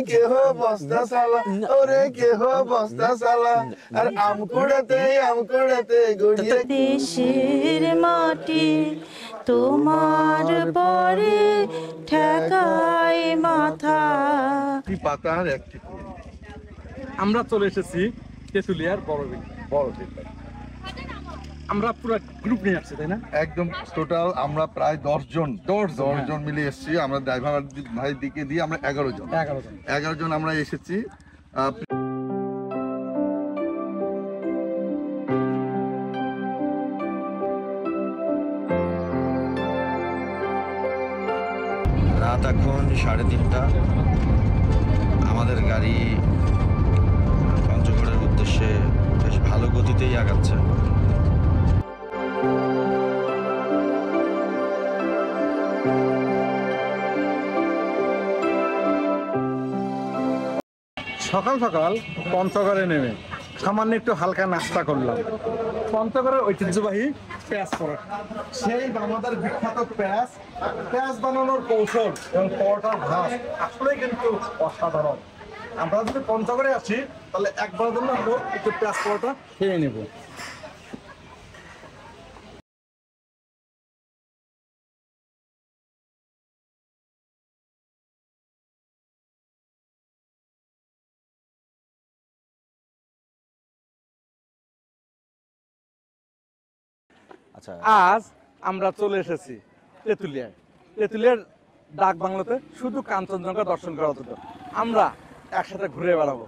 কেহ বস্তা সালা, ওরে কেহ বস্তা সালা, আর আম কুড়াতে গড়িয়ে দেশের মাটি তোমার পরে ঠেকায় মাথা। পাতার একটি ফুল। আমরা চলে এসেছি তেঁতুলিয়ার বড়বিল। আমরা পুরো গ্রুপ নিয়ে আসছি, তাই না? একদম টোটাল আমরা প্রায় 10 জন মিলে এসেছি। আমরা ড্রাইভার ভাই দিকে দিয়ে আমরা 11 জন আমরা এসেছি। রাত এখন 3:30। আমাদের গাড়ি পঞ্চগড়ের উদ্দেশ্যে বেশ ভালো গতিতেই আগাচ্ছে। সকাল সকাল পঞ্চগড়ে নেমে সামান্য একটু হালকা নাস্তা করলাম। পঞ্চগড়ের ঐতিহ্যবাহী পেঁয়াজ পরোটা, সেই আমাদের বিখ্যাত পেঁয়াজ বানানোর কৌশল এবং পরোটার ভাত আসলে কিন্তু অসাধারণ। আমরা যদি পঞ্চগড়ে আসি তাহলে একবারের জন্য আমরা একটু পেঁয়াজ পরোটা খেয়ে নেব। আচ্ছা, আজ আমরা চলে এসেছি তেঁতুলিয়ার ডাক বাংলোতে শুধু কাঞ্চনজঙ্ঘা দর্শন করার জন্য। আমরা একসাথে ঘুরে বেড়াবো।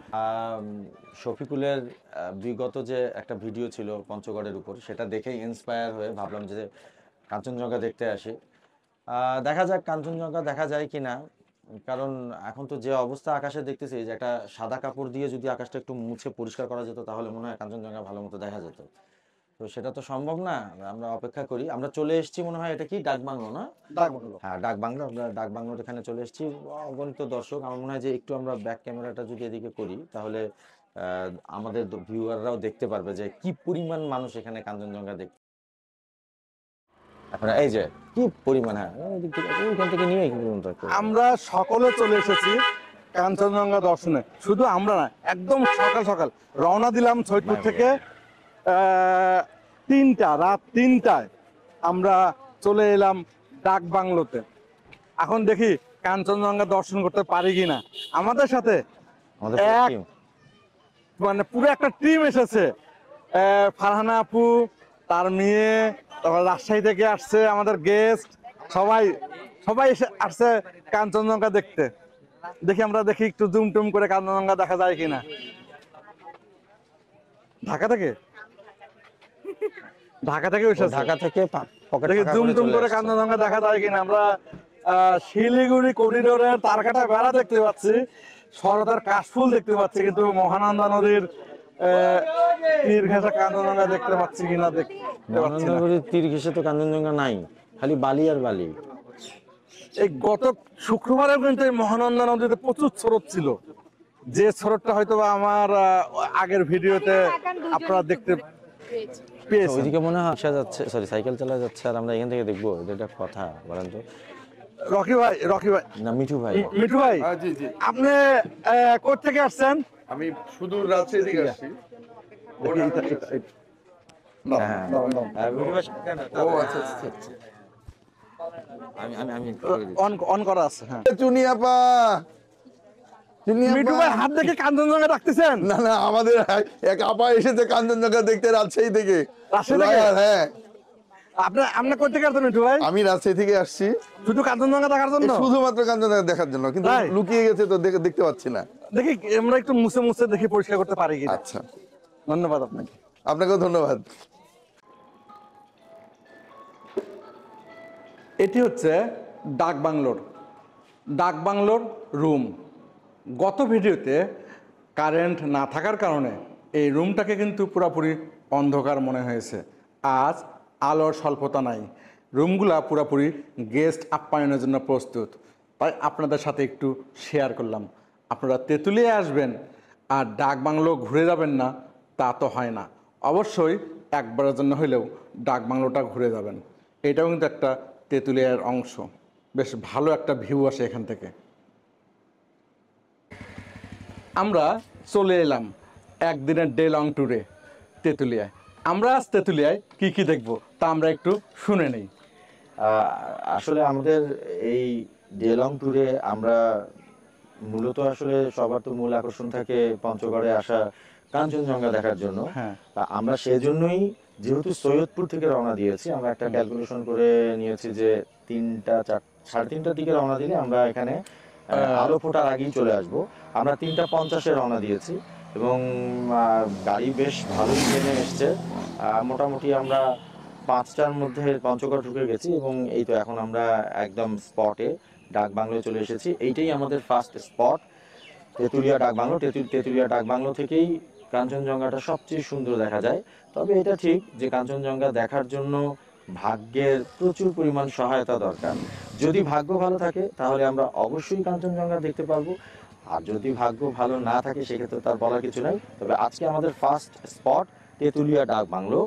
শফিকুলের বিগত যে একটা ভিডিও ছিল পঞ্চগড়ের উপর, সেটা দেখেই ইন্সপায়ার হয়ে ভাবলাম যে কাঞ্চনজঙ্ঘা দেখতে আসি। দেখা যাক কাঞ্চনজঙ্ঘা দেখা যায় কিনা, কারণ এখন তো যে অবস্থা আকাশে দেখতেছি, যে একটা সাদা কাপড় দিয়ে যদি আকাশটা একটু মুছে পরিষ্কার করা যেত তাহলে মনে হয় কাঞ্চনজঙ্ঘা ভালো মতো দেখা যেত। তো সেটা তো সম্ভব না, আমরা অপেক্ষা করি। আমরা চলে এসেছি, মনে হয় এটা কি ডাকবাংলো না? ডাকবাংলো, হ্যাঁ ডাকবাংলো। আমরা ডাকবাংলোর এখানে চলে এসেছি। অগণিত দর্শক, আমার মনে হয় যে একটু আমরা ব্যাক ক্যামেরাটা যদি এদিকে করি তাহলে আমাদের ভিউয়াররাও দেখতে পারবে যে কি পরিমাণ মানুষ এখানে কাঞ্চনজঙ্ঘা দেখতে। এখন এই যে কি পরিমাণ, হ্যাঁ ওইখান থেকে নিয়ে আমরা সকলে চলে এসেছি কাঞ্চনজঙ্ঘা দর্শনে। শুধু আমরা না, একদম সকাল সকাল রওনা দিলাম সৈয়দপুর থেকে। রাত 3টায় আমরা চলে এলাম ডাক বাংলোতে। এখন দেখি কাঞ্চনজঙ্ঘা দর্শন করতে পারি কিনা। আমাদের সাথে মানে পুরো একটা টিম এসেছে। ফারহানা আপু, তার মেয়ে, তারপর রাজশাহী থেকে আসছে আমাদের গেস্ট, সবাই এসে আসছে কাঞ্চনজঙ্ঘা দেখতে। দেখি আমরা একটু জুম টুম করে কাঞ্চনজঙ্ঘা দেখা যায় কিনা। ঢাকা থেকে জুম টুম করে কাঞ্চনজঙ্ঘা দেখা যায় কিনা। আমরা শিলিগুড়ি করিডোরের তারকাটা বেড়া দেখতে পাচ্ছি, শরতের কাশফুল দেখতে পাচ্ছি, কিন্তু মহানন্দা নদীর তীর ঘেঁষা কাঞ্চনজঙ্ঘা দেখতে পাচ্ছি কিনা। মহানন্দা নদীর তীর ঘেঁষে তো কাঞ্চনজঙ্ঘা নাই, খালি বালি আর বালি। এই গত শুক্রবারে কিন্তু এই মহানন্দা নদীতে প্রচুর স্রোত ছিল, যে স্রোতটা হয়তো আমার আগের ভিডিওতে আপনারা দেখতে পেয়েছেন। ওইদিকে মনে হয় যাচ্ছে, সরি সাইকেল চালা যাচ্ছে, আর আমরা এখান থেকে দেখবো। এটা কথা বলেন তো। রকি ভাই না, মিঠু ভাই। জি জি। আপনি কোথা থেকে আসছেন? আমি শুধু রাজশাহী থেকে আসছি। অন করা আছে। হ্যাঁ, চুনিয়াপা মিঠু ভাই হাত দেখে কাঞ্চনজঙ্ঘা ডাকতেছেন? না না, আমাদের এক আপা এসেছে কাঞ্চনজঙ্ঘা দেখতে রাজশাহী থেকে। হ্যাঁ, আপনি কোথা থেকে আসছেন মিঠু ভাই? আমি রাজশাহী থেকে আসছি শুধু কাঞ্চনজঙ্ঘা দেখার জন্য? শুধুমাত্র কাঞ্চনজঙ্ঘা দেখার জন্য, কিন্তু লুকিয়ে গেছে তো দেখতে পাচ্ছি না। দেখি আমরা একটু মুছে দেখি পরিষ্কার করতে পারি কিনা। আচ্ছা, ধন্যবাদ আপনাকে। আপনাকেও ধন্যবাদ। এটি হচ্ছে ডাক বাংলোর রুম। গত ভিডিওতে কারেন্ট না থাকার কারণে এই রুমটাকে কিন্তু পুরোপুরি অন্ধকার মনে হয়েছে। আজ আলোর স্বল্পতা নাই, রুমগুলা পুরোপুরি গেস্ট আপ্যায়নের জন্য প্রস্তুত। তাই আপনাদের সাথে একটু শেয়ার করলাম। আপনারা তেঁতুলিয়ায় আসবেন আর ডাক বাংলো ঘুরে যাবেন না, তা তো হয় না। অবশ্যই একবারের জন্য হইলেও ডাক বাংলোটা ঘুরে যাবেন। এটাও কিন্তু একটা তেঁতুলিয়ার অংশ। বেশ ভালো একটা ভিউ আসে এখান থেকে। আমরা চলে এলাম একদিনের ডে লং ট্যুরে তেঁতুলিয়ায়। আমরা আজ তেঁতুলিয়ায় কি কি দেখবো তা আমরা একটু শুনে নেই। আসলে আমাদের এই ডে লং ট্যুরে আমরা মূলত আসলে সবার তো মূল আকর্ষণ থাকে পঞ্চগড়ে আসা কাঞ্চনজঙ্ঘা দেখার জন্য। হ্যাঁ। তা আমরা সেজন্যই যেহেতু সৈয়দপুর থেকে রওনা দিয়েছি, আমরা একটা ক্যালকুলেশন করে নিয়েছি যে 3:30 দিকে রওনা দিলে আমরা এখানে আলো ফোটার আগেই চলে আসব। আমরা 3:50-এ রওনা দিয়েছি এবং গাড়ি বেশ ভালোই ট্রেনে এসছে। মোটামুটি আমরা 5টার মধ্যে পঞ্চগড় ঢুকে গেছি এবং এই তো এখন আমরা একদম স্পটে ডাকবাংলোয় চলে এসেছি। এইটাই আমাদের ফার্স্ট স্পট, তেঁতুলিয়া ডাকবাংলো। তেঁতুলিয়া ডাকবাংলো থেকেই কাঞ্চনজঙ্ঘাটা সবচেয়ে সুন্দর দেখা যায়। তবে এটা ঠিক যে কাঞ্চনজঙ্ঘা দেখার জন্য ভাগ্যের প্রচুর পরিমাণ সহায়তা দরকার। যদি ভাগ্য ভালো থাকে তাহলে আমরা অবশ্যই কাঞ্চনজঙ্ঘা দেখতে পারবো, আর যদি ভাগ্য ভালো না থাকে সেক্ষেত্রে তার বলার কিছু নাই। তবে আজকে আমাদের ফার্স্ট স্পট তেঁতুলিয়া ডাকবাংলো,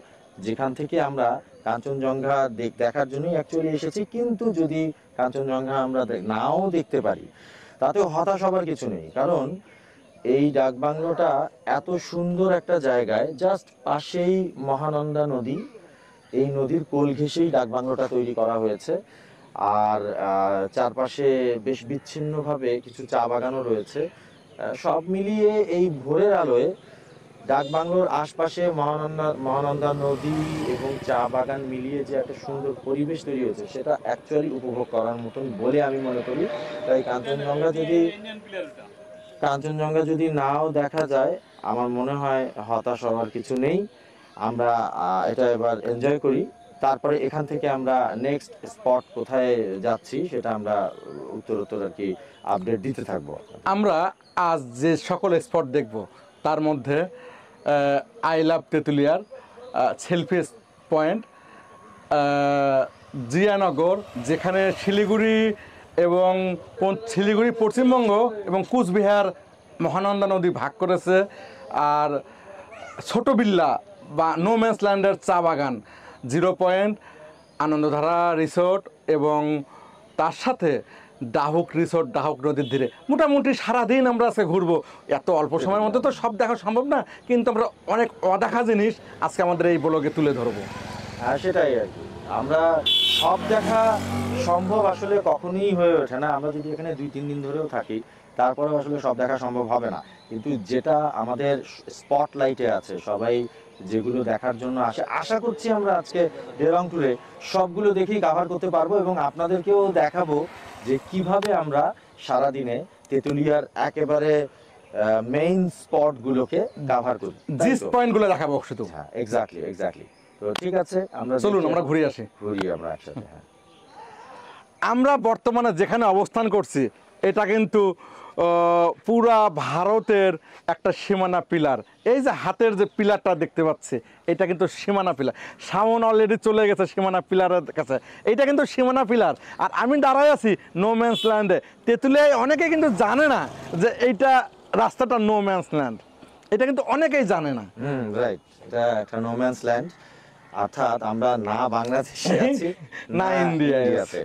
যেখান থেকে আমরা কাঞ্চনজঙ্ঘা দেখার জন্যই অ্যাকচুয়ালি এসেছি। কিন্তু যদি কাঞ্চনজঙ্ঘা আমরা নাও দেখতে পারি তাতেও হতাশ হবার কিছু নেই, কারণ এই ডাকবাংলোটা এত সুন্দর একটা জায়গায়, জাস্ট পাশেই মহানন্দা নদী। এই নদীর কোল ঘেঁষেই ডাকবাংলোটা তৈরি করা হয়েছে। আর চারপাশে বেশ বিচ্ছিন্নভাবে কিছু চা বাগানও রয়েছে। সব মিলিয়ে এই ভোরের আলোয় ডাকবাংলোর আশপাশে মহানন্দা নদী এবং চা বাগান মিলিয়ে যে একটা সুন্দর পরিবেশ তৈরি হয়েছে সেটা অ্যাকচুয়ালি উপভোগ করার মতন বলে আমি মনে করি। তাই কাঞ্চনজঙ্ঘা যদি নাও দেখা যায় আমার মনে হয় হতাশ হওয়ার কিছু নেই। আমরা এটা এবার এনজয় করি, তারপরে এখান থেকে আমরা নেক্সট স্পট কোথায় যাচ্ছি সেটা আমরা উত্তরোত্তর আর কি আপডেট দিতে থাকবো। আমরা আজ যে সকল স্পট দেখব তার মধ্যে আই লাভ তেঁতুলিয়ার সেলফি পয়েন্ট, জিয়ানগর যেখানে শিলিগুড়ি পশ্চিমবঙ্গ এবং কুচবিহার মহানন্দা নদী ভাগ করেছে, আর ছোট বিল্লা বা নো ম্যান্স ল্যান্ডের চা বাগান, 0 পয়েন্ট, আনন্দধারা রিসোর্ট এবং তার সাথে ডাহুক রিসোর্ট ডাহুক নদীর তীরে। মোটামুটি সারাদিন আমরা আজকে ঘুরবো। এত অল্প সময়ের মধ্যে তো সব দেখা সম্ভব না, কিন্তু আমরা অনেক অদেখা জিনিস আজকে আমাদের এই ব্লগে তুলে ধরবো। হ্যাঁ, সেটাই আর কি। আমরা সব দেখা সম্ভব আসলে কখনোই হয়ে ওঠে না। আমরা যদি এখানে 2-3 দিন ধরেও থাকি তারপরেও আসলে সব দেখা সম্ভব হবে না। কিন্তু যেটা আমাদের স্পটলাইটে আছে, সবাই যেগুলো দেখার জন্য আসে, আশা করছি আমরা আজকে ডে লং ট্যুরে সবগুলো দেখেই কভার করতে পারবো এবং আপনাদেরকেও দেখাবো যে কিভাবে আমরা সারাদিনে তেঁতুলিয়ার একেবারে মেইন স্পটগুলোকে কভার করি, জিস পয়েন্টগুলো দেখাবো শুধু। হ্যাঁ, এক্স্যাক্টলি। তো ঠিক আছে, চলুন আমরা ঘুরে আসি। আমরা একসাথে। হ্যাঁ, আমরা বর্তমানে যেখানে অবস্থান করছি এটা কিন্তু পুরা ভারতের একটা সীমানা পিলার। এই যে হাতের যে পিলারটা দেখতে পাচ্ছি এটা কিন্তু সীমানা পিলার। সাউন্ড অলরেডি চলে গেছে সীমানা পিলারের কাছে, এইটা কিন্তু সীমানা পিলার। আর আমি দাঁড়াই আছি নো ম্যান্স ল্যান্ডে। তেঁতুলিয়ায় অনেকে কিন্তু জানে না যে এইটা রাস্তাটা নো ম্যান্স ল্যান্ড, এটা কিন্তু অনেকেই জানে না। রাইট, এটা একটা নো ম্যান্স ল্যান্ড, অর্থাৎ আমরা না বাংলাদেশে আছি না ইন্ডিয়াতে।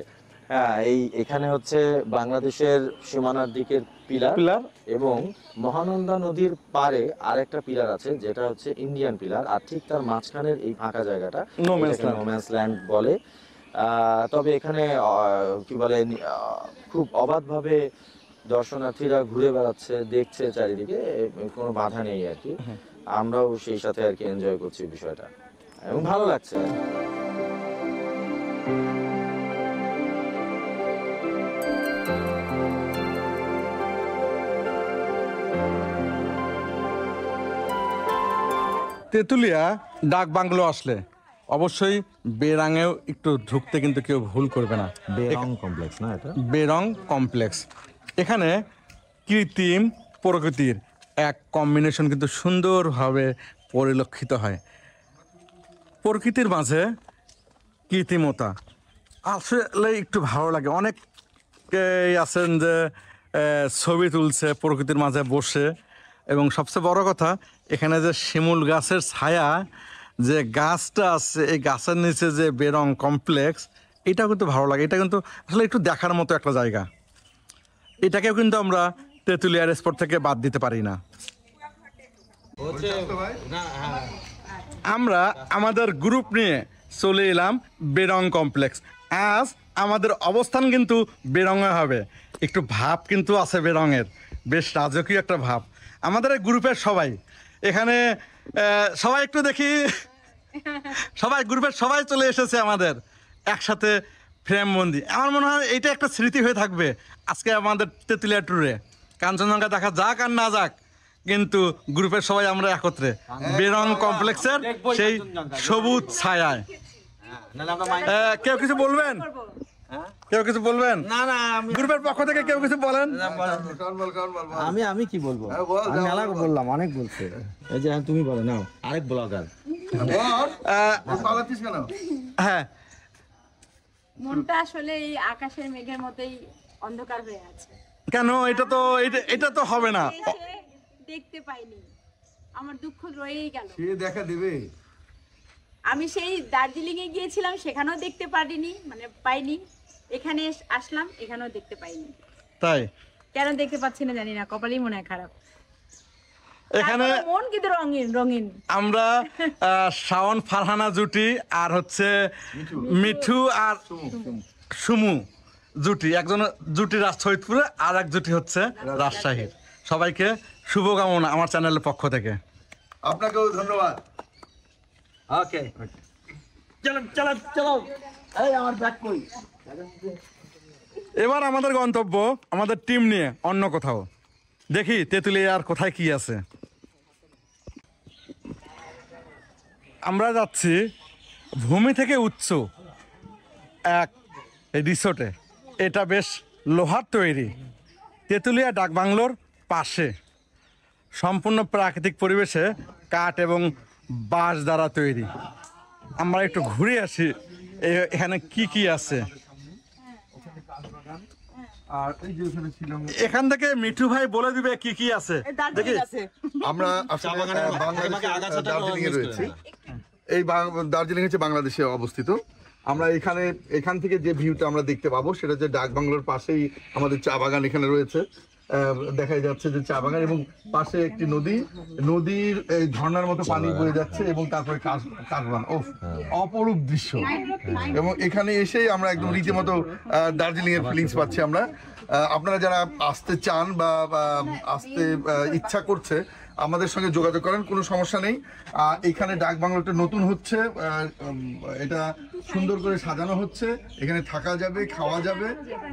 হ্যাঁ, এখানে হচ্ছে বাংলাদেশের সীমানার দিকের পিলার এবং মহানন্দা নদীর পারে আরেকটা পিলার আছে যেটা হচ্ছে ইন্ডিয়ান পিলার, আর ঠিক তার মাঝখানের এই ফাঁকা জায়গাটা নো ম্যান্স ল্যান্ড বলে। তবে এখানে কি বলে খুব অবাধভাবে দর্শনার্থীরা ঘুরে বেড়াচ্ছে, দেখছে চারিদিকে, কোনো বাধা নেই আর কি। আমরাও সেই সাথে আর কি এনজয় করছি বিষয়টা এবং ভালো লাগছে। তেঁতুলিয়া ডাক বাংলো আসলে অবশ্যই বেরাঙেও একটু ঢুকতে কিন্তু কেউ ভুল করবে না। বেরং কমপ্লেক্স না এটা? বেরং কমপ্লেক্স। এখানে কৃত্রিম প্রকৃতির এক কম্বিনেশন কিন্তু সুন্দরভাবে পরিলক্ষিত হয়। প্রকৃতির মাঝে কৃত্রিমতা আসলে একটু ভালো লাগে। অনেকেই আছেন যে ছবি তুলছে প্রকৃতির মাঝে বসে, এবং সবচেয়ে বড় কথা এখানে যে শিমুল গাছের ছায়া, যে গাছটা আছে এই গাছের নিচে যে বেরং কমপ্লেক্স, এটাও কিন্তু ভালো লাগে। এটা কিন্তু আসলে একটু দেখার মতো একটা জায়গা। এটাকেও কিন্তু আমরা তেঁতুলিয়ার স্পট থেকে বাদ দিতে পারি না। আমরা আমাদের গ্রুপ নিয়ে চলে এলাম বেরং কমপ্লেক্স। আজ আমাদের অবস্থান কিন্তু বেরঙে হবে, একটু ভাব কিন্তু আছে বেরঙের, বেশ রাজকীয় একটা ভাব। আমাদের এই গ্রুপের সবাই এখানে সবাই একটু দেখি, সবাই গ্রুপের সবাই চলে এসেছে আমাদের একসাথে ফ্রেম বন্দি। আমার মনে হয় এইটা একটা স্মৃতি হয়ে থাকবে আজকে আমাদের তেঁতুলিয়া ট্যুরে। কাঞ্চনজঙ্ঘা দেখা যাক আর না যাক, কিন্তু গ্রুপের সবাই আমরা একত্রে বেরং কমপ্লেক্সের সেই সবুজ ছায়ায়। কেউ কিছু বলবেন? কেউ কিছু বলবেন? না না, গ্রুপের পক্ষ থেকে কেউ কিছু বলেন? আমি কি বলবো, আমি মেলা বললাম, অনেক বলছে। এই যে তুমি বলো নাও, আরেক ব্লগার। হ্যাঁ, মনটা আসলে এই আকাশের মেঘের মতোই অন্ধকার হয়ে আছে। কেন? এটা তো হবে না। এসে দেখতে পাইনি, আমার দুঃখ রয়েই গেল। সে দেখা দেবে। আমি সেই দার্জিলিং এ গিয়েছিলাম, সেখানেও দেখতে পারিনি, মানে পাইনি। এখানে আসলাম, এখানেও দেখতে পাইনি। তাই কেন দেখতে পাচ্ছি না জানি না, কপালই মনে হয় খারাপ। এখানে তারপরে মন কিন্তু রঙিন রঙিন। আমরা শাওন ফারহানা জুটি আর হচ্ছে মিঠু আর সুমু জুটি, একজন জুটি সৈয়দপুরে আর এক জুটি হচ্ছে রাজশাহীর। সবাইকে শুভকামনা আমার চ্যানেলের পক্ষ থেকে। আপনাকেও ধন্যবাদ। ওকে, চলো চলো চলো। এই আমার ব্যাগ কই? এবার আমাদের গন্তব্য আমাদের টিম নিয়ে অন্য কোথাও। দেখি তেঁতুলিয়া আর কোথায় কি আছে। আমরা যাচ্ছি ভূমি থেকে উচ্চ এক রিসোর্টে। এটা বেশ লোহার তৈরি, তেঁতুলিয়া ডাকবাংলোর পাশে, সম্পূর্ণ প্রাকৃতিক পরিবেশে কাঠ এবং বাঁশ দ্বারা তৈরি। আমরা একটু ঘুরে আসি এখানে কি কি আছে। আর এই যে ওখানে ছিলাম, এখান থেকে মিঠু ভাই বলে দিবে কি কি আছে। দেখি আমরা আসলে দার্জিলিং এ রয়েছি। এই দার্জিলিং হচ্ছে বাংলাদেশে অবস্থিত। আমরা এখান থেকে যে ভিউটা আমরা দেখতে পাবো সেটা হচ্ছে ডাকবাংলোর পাশেই আমাদের চা বাগান এখানে রয়েছে। দেখা যাচ্ছে যে চা বাগান এবং পাশে একটি নদীর এই ঝর্ণার মতো পানি বয়ে যাচ্ছে এবং তারপরে কাশবান। অপরূপ দৃশ্য। এবং এখানে এসেই আমরা একদম রীতিমতো দার্জিলিং এর ফিলিংস পাচ্ছি আমরা। আপনারা যারা আসতে চান বা আসতে ইচ্ছা করছে আমাদের সঙ্গে যোগাযোগ করেন, কোনো সমস্যা নেই। এখানে ডাকবাংলোটা নতুন হচ্ছে, এটা সুন্দর করে সাজানো হচ্ছে, এখানে থাকা যাবে, খাওয়া যাবে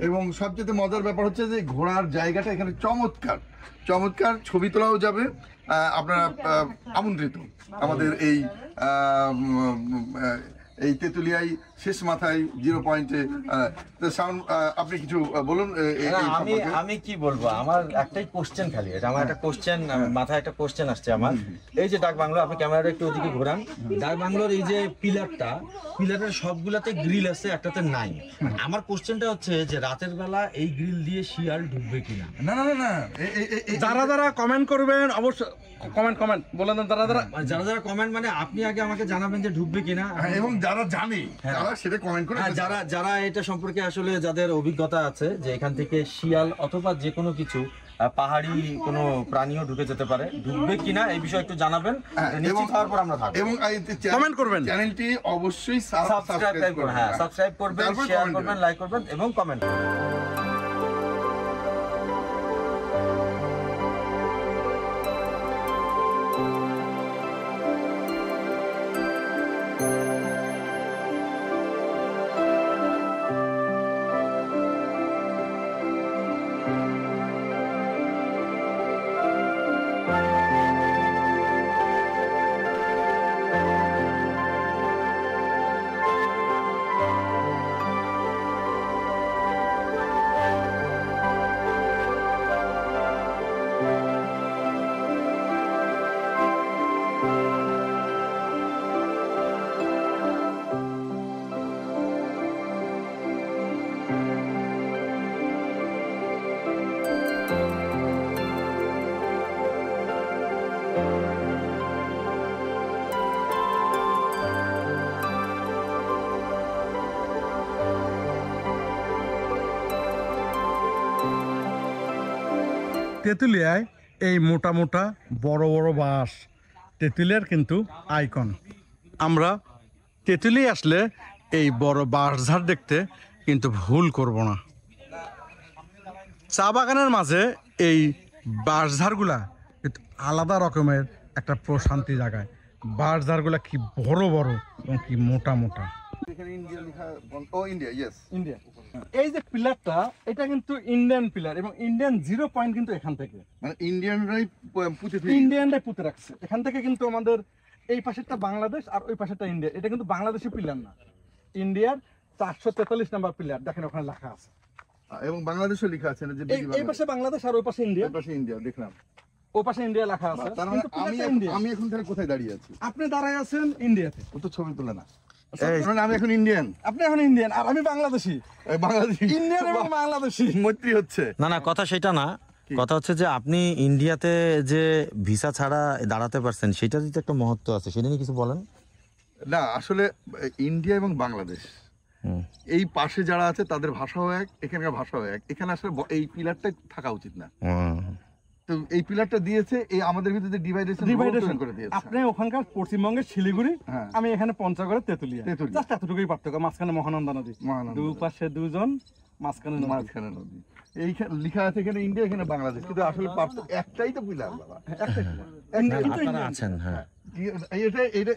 এবং সবচেয়ে মজার ব্যাপার হচ্ছে যে ঘোরার জায়গাটা এখানে চমৎকার চমৎকার, ছবি তোলাও যাবে। আপনারা আমন্ত্রিত আমাদের এই তেঁতুলিয়ায় শেষ মাথায় 0 পয়েন্টে। আপনি কিছু বলুন। আমি কি বলবো, আমার একটাই কোশ্চেন খালি, এটা আমার একটা কোশ্চেন, মাথায় একটা কোশ্চেন আসছে আমার। এই যে ডাকবাংলো, আপনি ক্যামেরাটা একটু ওদিকে ঘোরান। ডাকবাংলোর এই যে পিলারের সবগুলাতে গ্রিল আছে, একটাতে নাই। আমার কোশ্চেনটা হচ্ছে যে রাতের বেলা এই গ্রিল দিয়ে শিয়াল ঢুকবে কিনা? না না না, যারা কমেন্ট করবেন অবশ্যই কমেন্ট বলেন। যারা কমেন্ট, মানে আপনি আগে আমাকে জানাবেন যে ঢুকবে কিনা, এবং যারা জানে তারা সেটা কমেন্ট করে। যারা এটা সম্পর্কে আসলে যাদের অভিজ্ঞতা আছে যে এখান থেকে শিয়াল অথবা যে কোনো কিছু পাহাড়ি কোনো প্রাণীও ঢুকে যেতে পারে, ঢুকবে কিনা এই বিষয়ে একটু জানাবেন। নিশ্চিত হওয়ার পর আমরা থাকবো এবং কমেন্ট করবেন। চ্যানেলটি অবশ্যই সাবস্ক্রাইব করবেন, হ্যাঁ সাবস্ক্রাইব করবেন, শেয়ার করবেন, লাইক করবেন এবং কমেন্ট। তেঁতুলিয়ায় এই মোটা মোটা বড় বড় বাঁশ তেঁতুলিয়ার কিন্তু আইকন। আমরা তেঁতুলিয়া আসলে এই বড় বাঁশঝাড় দেখতে কিন্তু ভুল করব না। চা বাগানের মাঝে এই বাঁশঝাড়গুলা কিন্তু আলাদা রকমের একটা প্রশান্তি জায়গায়। বাঁশঝাড়গুলা কি বড় বড় এবং কি মোটা মোটা। এখানে ইন্ডিয়া লেখা, ও ইন্ডিয়া, ইয়েস ইন্ডিয়া। এই যে পিলারটা, এটা কিন্তু ইন্ডিয়ান পিলার এবং ইন্ডিয়ান 0 পয়েন্ট কিন্তু এখান থেকে মানে ইন্ডিয়ানরাই পুঁতে ইন্ডিয়ানরাই পুঁতে রাখছে। এখান থেকে কিন্তু আমাদের এই পাশেরটা বাংলাদেশ আর ওই পাশেরটা ইন্ডিয়া। এটা কিন্তু বাংলাদেশি পিলার না, ইন্ডিয়ার 443 নাম্বার পিলার। দেখেন ওখানে লেখা আছে এবং বাংলাদেশও লেখা আছে না যে এই পাশে বাংলাদেশ আর ওই পাশে ইন্ডিয়া। এই পাশে ইন্ডিয়া দেখলাম, ওই পাশে ইন্ডিয়া লেখা আছে। তার মানে কিন্তু আমি পিলারটা ইন্ডিয়া। আমি এখন থেকে কোথায় দাঁড়িয়ে আছি? আপনি দাঁড়ায় আছেন ইন্ডিয়াতে। ও তো ছবি তোলে না, মানে আমি এখন ইন্ডিয়ান, আপনি এখন ইন্ডিয়ান আর আমি বাংলাদেশি। বাংলাদেশি, ইন্ডিয়ান এবং বাংলাদেশি মৈত্রী হচ্ছে। না কথা সেটা না, কথা হচ্ছে যে আপনি ইন্ডিয়াতে যে ভিসা ছাড়া দাঁড়াতে পারছেন সেটারই তো একটা মহত্ব আছে, সেটা নিয়ে কিছু বলেন। না আসলে ইন্ডিয়া এবং বাংলাদেশ এই পাশে যারা আছে তাদের ভাষাও এক, এখানকার ভাষাও এক। এখানে আসলে এই পিলারটা থাকা উচিত না। তো এই পিলারটা দিয়েছে, এই আমাদের ভিতরে ডিভাইডেশন করে দিয়েছে। আপনি ওখানকার পশ্চিমবঙ্গের শিলিগুড়ি, হ্যাঁ। আমি এখানে পঞ্চগড়ের তেঁতুলিয়া। জাস্ট এতটুকুই পার্থক্য, মাঝখানে মহানন্দা নদী, দুপাশে দুজন, মাঝখানে মাঝখানে নদী। এইখানে লেখা আছে এখানে ইন্ডিয়া, এখানে বাংলাদেশ, কিন্তু আসলে একটাই তো পিলার বাবা, আপনারা আছেন। হ্যাঁ,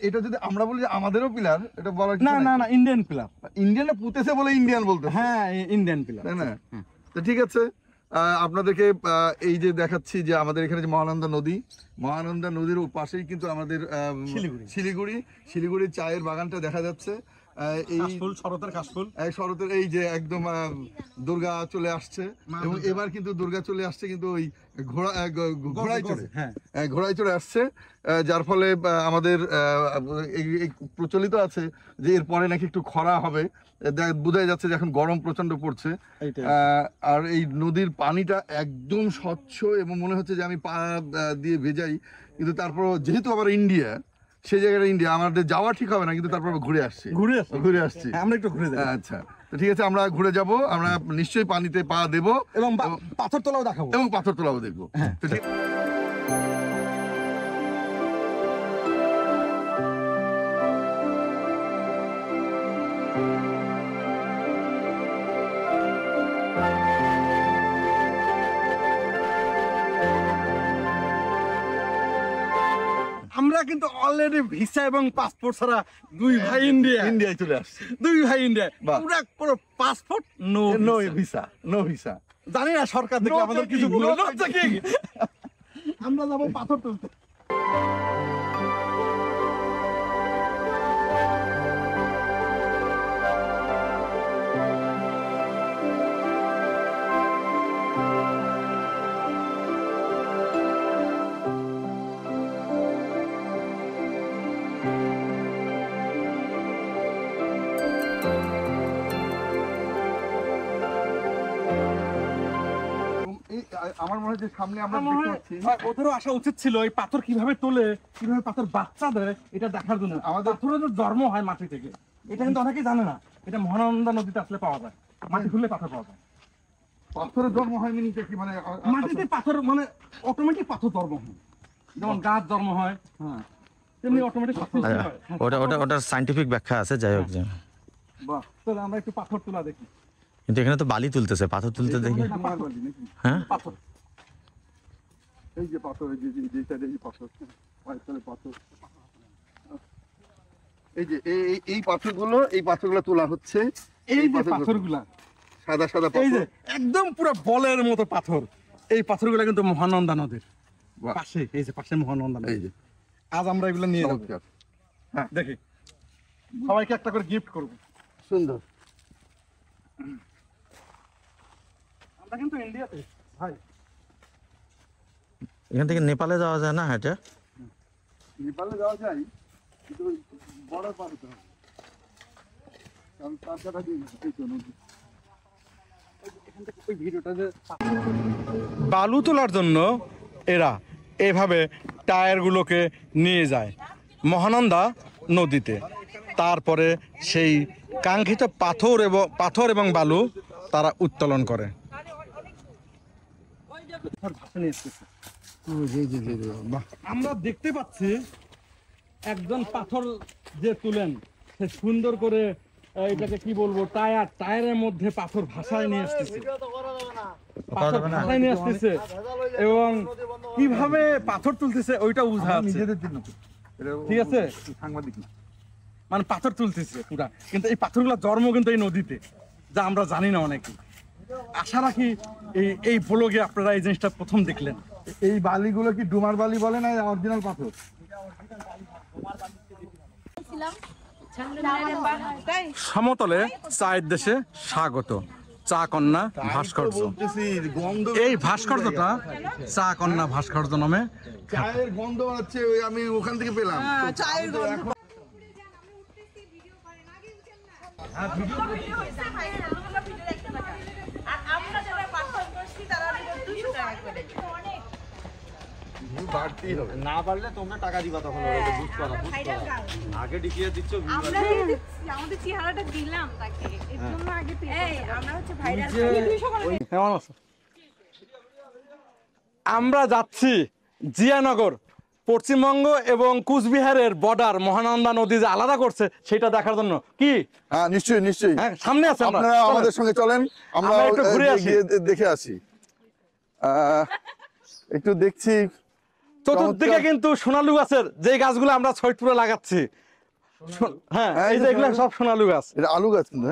এটা যদি আমরা বলি যে আমাদেরও পিলার, এটা বলা না না না, ইন্ডিয়ান পিলার। ইন্ডিয়ানরা পুঁতেছে বলে ইন্ডিয়ান বলতে, হ্যাঁ ইন্ডিয়ান পিলার, তাই না? তো ঠিক আছে, আপনাদেরকে এই যে দেখাচ্ছি যে আমাদের এখানে যে মহানন্দা নদীর পাশেই কিন্তু আমাদের শিলিগুড়ির চায়ের বাগানটা দেখা যাচ্ছে। এই শরতের এই যে একদম দুর্গা চলে আসছে, এবং এবার কিন্তু দুর্গা চলে আসছে কিন্তু ওই ঘোড়ায় চড়ে আসছে, যার ফলে আমাদের প্রচলিত আছে যে এরপরে নাকি একটু খরা হবে। বোঝাই যাচ্ছে যে এখন গরম প্রচন্ড পড়ছে, আর এই নদীর পানিটা একদম স্বচ্ছ এবং মনে হচ্ছে যে আমি পা দিয়ে ভেজাই। কিন্তু তারপর যেহেতু আবার ইন্ডিয়া, সেই জায়গাটা ইন্ডিয়া, আমাদের যাওয়া ঠিক হবে না, কিন্তু তারপর ঘুরে আসছি। আমরা একটু ঘুরে যাই। আচ্ছা, তো ঠিক আছে, আমরা ঘুরে যাব, আমরা নিশ্চয়ই পানিতে পা দেবো এবং পাথর তোলাও দেখাবো এবং পাথর তোলাও দেখবো। তো ঠিক আমরা কিন্তু অলরেডি ভিসা এবং পাসপোর্ট ছাড়া দুই ভাই ইন্ডিয়ায় চলে আসছে। পুরো পাসপোর্ট নো ভিসা। জানি না সরকার দেখলে আমাদের কিছু বলবে না। আমরা যাবো পাথর তুলতে। আমার মনে হয় যে সামনে আমরা দেখতে পাচ্ছি, ওদেরও আসা উচিত ছিল এই পাথর কিভাবে তোলে, কিভাবে পাথর বাচ্চা দেয়, এটা দেখার জন্য। আমাদের পাথরের জন্ম হয় মাটি থেকে, এটা কিন্তু অনেকেই জানে না। এটা মহানন্দা নদীতে আসলে পাওয়া যায়, মাটি খুললে পাথর পাওয়া যায়। পাথরের জন্ম হয় মিনিটে কি, মানে মাটিতে পাথর, মানে অটোমেটিক পাথর জন্ম হয়, যেমন গাছ জন্ম হয়, হ্যাঁ তেমনি অটোমেটিক পাথর হয়। ওটার সায়েন্টিফিক ব্যাখ্যা আছে, যাই হোক। বাহ, তাহলে আমরা একটু পাথর তোলা দেখি। কিন্তু এখানে তো বালি তুলতেছে, পাথর তুলতে দেখি। হ্যাঁ, পাথর, এই যে পাথর, এই পাথরগুলো তোলা হচ্ছে। এই যে পাথরগুলা সাদা এই যে একদম পুরো বলের মতো পাথর, এই পাথরগুলা কিন্তু মহানন্দা নদীর পাশে। এই যে পাশে মহানন্দা নদী। এই যে আজ আমরা এগুলো নিয়ে যাবো, হ্যাঁ দেখি সবাইকে একটা করে গিফট করবো। সুন্দর। আমরা কিন্তু ইন্ডিয়াতে ভাই, এখান থেকে নেপালে যাওয়া যায় না হেঁটে? নেপালে যাওয়া যায়, কিন্তু বর্ডার পার হতে হবে, কারণ তাছাড়া বালু তোলার জন্য এরা এভাবে টায়ারগুলোকে নিয়ে যায় মহানন্দা নদীতে। তারপরে সেই কাঙ্ক্ষিত পাথর এবং বালু তারা উত্তোলন করে। আমরা দেখতে পাচ্ছি একজন পাথর যে তুলেন সে সুন্দর করে এটাকে কি বলবো টায়ারের মধ্যে পাথর ভাসায় নিয়ে আসতেছে, পাথর ভাসায় নিয়ে আসতেছে এবং কিভাবে পাথর তুলতেছে ওইটা বুঝা যাচ্ছে। ঠিক আছে, সাংবাদিক না, মানে পাথর তুলতেছে পুরা, কিন্তু এই পাথরগুলো জন্ম কিন্তু এই নদীতে, যা আমরা জানি না অনেকে। আশা রাখি এই ব্লগে আপনারা এই জিনিসটা প্রথম দেখলেন। এই বালিগুলো কি ডুমার বালি বলে না অরিজিনাল পাথর? সমতলে চায়ের দেশে স্বাগত, চা কন্যা ভাস্কর্য। এই ভাস্কর্যটা চা কন্যা ভাস্কর্য নামে। চায়ের গন্ধ আছে, ওই আমি ওখান থেকে পেলাম। চায়ের গন্ধ। বাড়তেই হবে। না পারলে তোমরা টাকা দিবা তখন আগে ডিকিয়ে দিচ্ছ। আমরা আমাদের চেহারাটা দিলাম তাকে, এর জন্য আগে আমরা হচ্ছে ভাইরাল। কেমন আছো? আমরা যাচ্ছি জিয়ানগর, পশ্চিমবঙ্গ এবং কুচবিহারের বর্ডার, মহানন্দা নদী যে আলাদা করছে সেটা দেখার জন্য। কি? হ্যাঁ নিশ্চয়ই নিশ্চয়ই, হ্যাঁ, সামনে আছে, আপনারা আমাদের সঙ্গে চলেন, আমরা একটু ঘুরে আসি, গিয়ে দেখে আসি। একটু দেখছি চতুর্দিকে কিন্তু সোনালু গাছের যে গাছগুলো আমরা ছয়টপুরে লাগাচ্ছি। হ্যাঁ, এই যে এগুলো সব সোনালু গাছ, এটা আলু গাছ কিন্তু।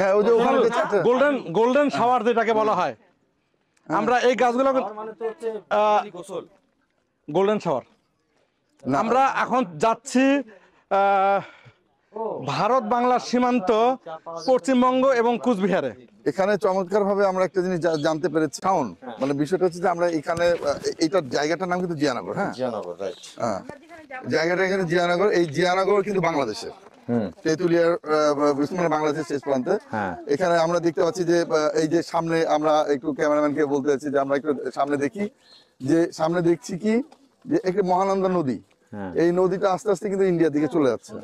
হ্যাঁ, ওই যে ওখানে যে চারটে গোল্ডেন শাওয়ার যেটাকে বলা হয়, আমরা এই গাছগুলো গোল্ডেন শাওয়ার। না, আমরা এখন যাচ্ছি ভারত বাংলার সীমান্ত, পশ্চিমবঙ্গ এবং কুচবিহারে। এখানে চমৎকার ভাবে আমরা একটা জিনিস জানতে পেরেছি, শাওন, মানে বিষয়টা হচ্ছে যে আমরা এখানে এইটার জায়গাটার নাম কিন্তু জিয়ানগর। হ্যাঁ, জিয়ানগর, রাইট। হ্যাঁ, জায়গাটা এখানে জিয়ানগর। এই জিয়ানগর কিন্তু বাংলাদেশের, তেঁতুলিয়ার মানে বাংলাদেশের শেষ প্রান্তে। এখানে আমরা দেখতে পাচ্ছি যে এই যে সামনে, আমরা একটু ক্যামেরাম্যানকে বলতে চাচ্ছি যে আমরা একটু সামনে দেখি, যে সামনে দেখছি কি যে একটা মহানন্দা নদী। এই নদীটা আস্তে আস্তে কিন্তু ইন্ডিয়ার দিকে চলে যাচ্ছে।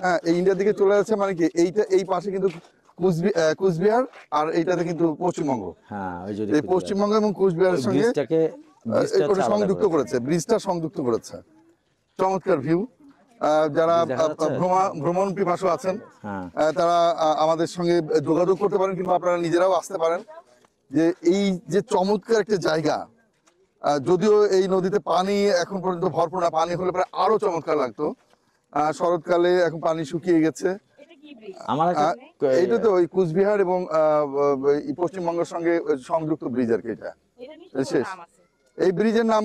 হ্যাঁ, এই ইন্ডিয়ার দিকে চলে যাচ্ছে মানে কি, এইটা এই পাশে কিন্তু কুচবিহার, আর এইটাতে কিন্তু পশ্চিমবঙ্গ। এই পশ্চিমবঙ্গ এবং কুচবিহারের সঙ্গে ওটা সংযুক্ত করেছে, ব্রিজটা সংযুক্ত করেছে। চমৎকার ভিউ। যারা ভ্রমণ পিপাসু আছেন তারা আমাদের সঙ্গে যোগাযোগ করতে পারেন, কিংবা আপনারা নিজেরাও আসতে পারেন। যে এই যে চমৎকার একটা জায়গা, যদিও এই নদীতে পানি এখন পর্যন্ত ভরপুর না, পানি হলে পরে আরো চমৎকার লাগতো। শরৎকালে এখন পানি শুকিয়ে গেছে। এইটা তো ওই কুচবিহার এবং পশ্চিমবঙ্গের সঙ্গে সংযুক্ত ব্রিজ আর কি, এটা শেষ। এই ব্রিজের নাম,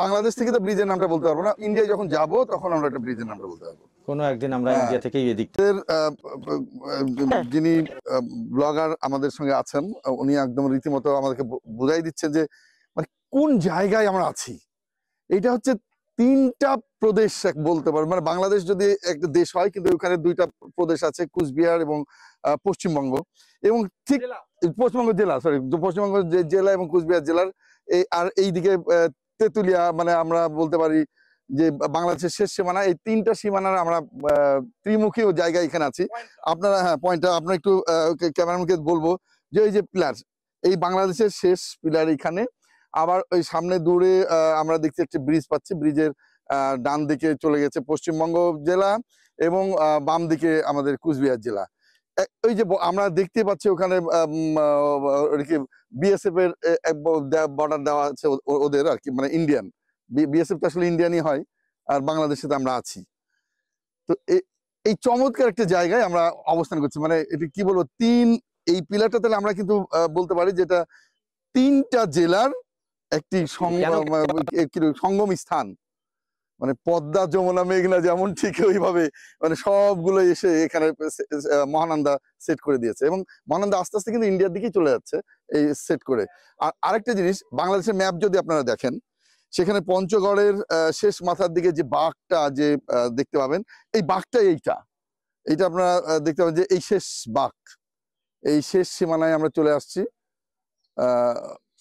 বাংলাদেশ থেকে তো ব্রিজের নামটা বলতে পারবো না, ইন্ডিয়ায় যখন যাব তখন আমরা একটা ব্রিজের নামটা বলতে পারবো। কোনো একদিন আমরা ইন্ডিয়া থেকে এদিক যিনি ব্লগার আমাদের সঙ্গে আছেন, উনি একদম রীতিমতো আমাদেরকে বুঝাই দিচ্ছেন যে মানে কোন জায়গায় আমরা আছি। এটা হচ্ছে তিনটা প্রদেশ বলতে পারবো, মানে বাংলাদেশ যদি একটা দেশ হয়, কিন্তু ওখানে দুইটা প্রদেশ আছে, কুচবিহার এবং পশ্চিমবঙ্গ, এবং ঠিক পশ্চিমবঙ্গ জেলা, সরি, পশ্চিমবঙ্গ জেলা এবং কুচবিহার জেলার আর এইদিকে তেঁতুলিয়া, মানে আমরা বলতে পারি যে বাংলাদেশের শেষ সীমানা। এই তিনটা সীমানার আমরা ত্রিমুখী জায়গায় এখানে আছি। আপনারা, হ্যাঁ, পয়েন্টটা আপনার একটু ক্যামেরাম্যানকে বলবো যে এই যে পিলার, এই বাংলাদেশের শেষ পিলার এখানে। আবার ওই সামনে দূরে আমরা দেখছি একটি ব্রিজ পাচ্ছি, ব্রিজের ডান দিকে চলে গেছে পশ্চিমবঙ্গ জেলা এবং বাম দিকে আমাদের কুচবিহার জেলা। ওই যে আমরা দেখতে পাচ্ছি ওখানে বিএসএফ এর বর্ডার দেওয়া আছে ওদের আর কি, মানে ইন্ডিয়ান। বিএসএফ তো আসলে ইন্ডিয়ানই হয়, আর বাংলাদেশে তো আমরা আছি। তো এই চমৎকার একটা জায়গায় আমরা অবস্থান করছি, মানে এটা কি বলবো, এই পিলারটা তাহলে আমরা কিন্তু বলতে পারি যেটা তিনটা জেলার একটি সঙ্গম স্থান। মানে পদ্মা, যমুনা, মেঘনা যেমন, ঠিক ওইভাবে মানে সবগুলো এসে এখানে মহানন্দা সেট করে দিয়েছে, এবং মহানন্দা আস্তে আস্তে কিন্তু ইন্ডিয়ার দিকেই চলে যাচ্ছে এই সেট করে। আর আরেকটা জিনিস, বাংলাদেশের ম্যাপ যদি আপনারা দেখেন, সেখানে পঞ্চগড়ের শেষ মাথার দিকে যে বাঘটা যে দেখতে পাবেন, এই বাঘটা এইটা আপনারা দেখতে পাবেন যে এই শেষ বাঘ, এই শেষ সীমানায় আমরা চলে আসছি।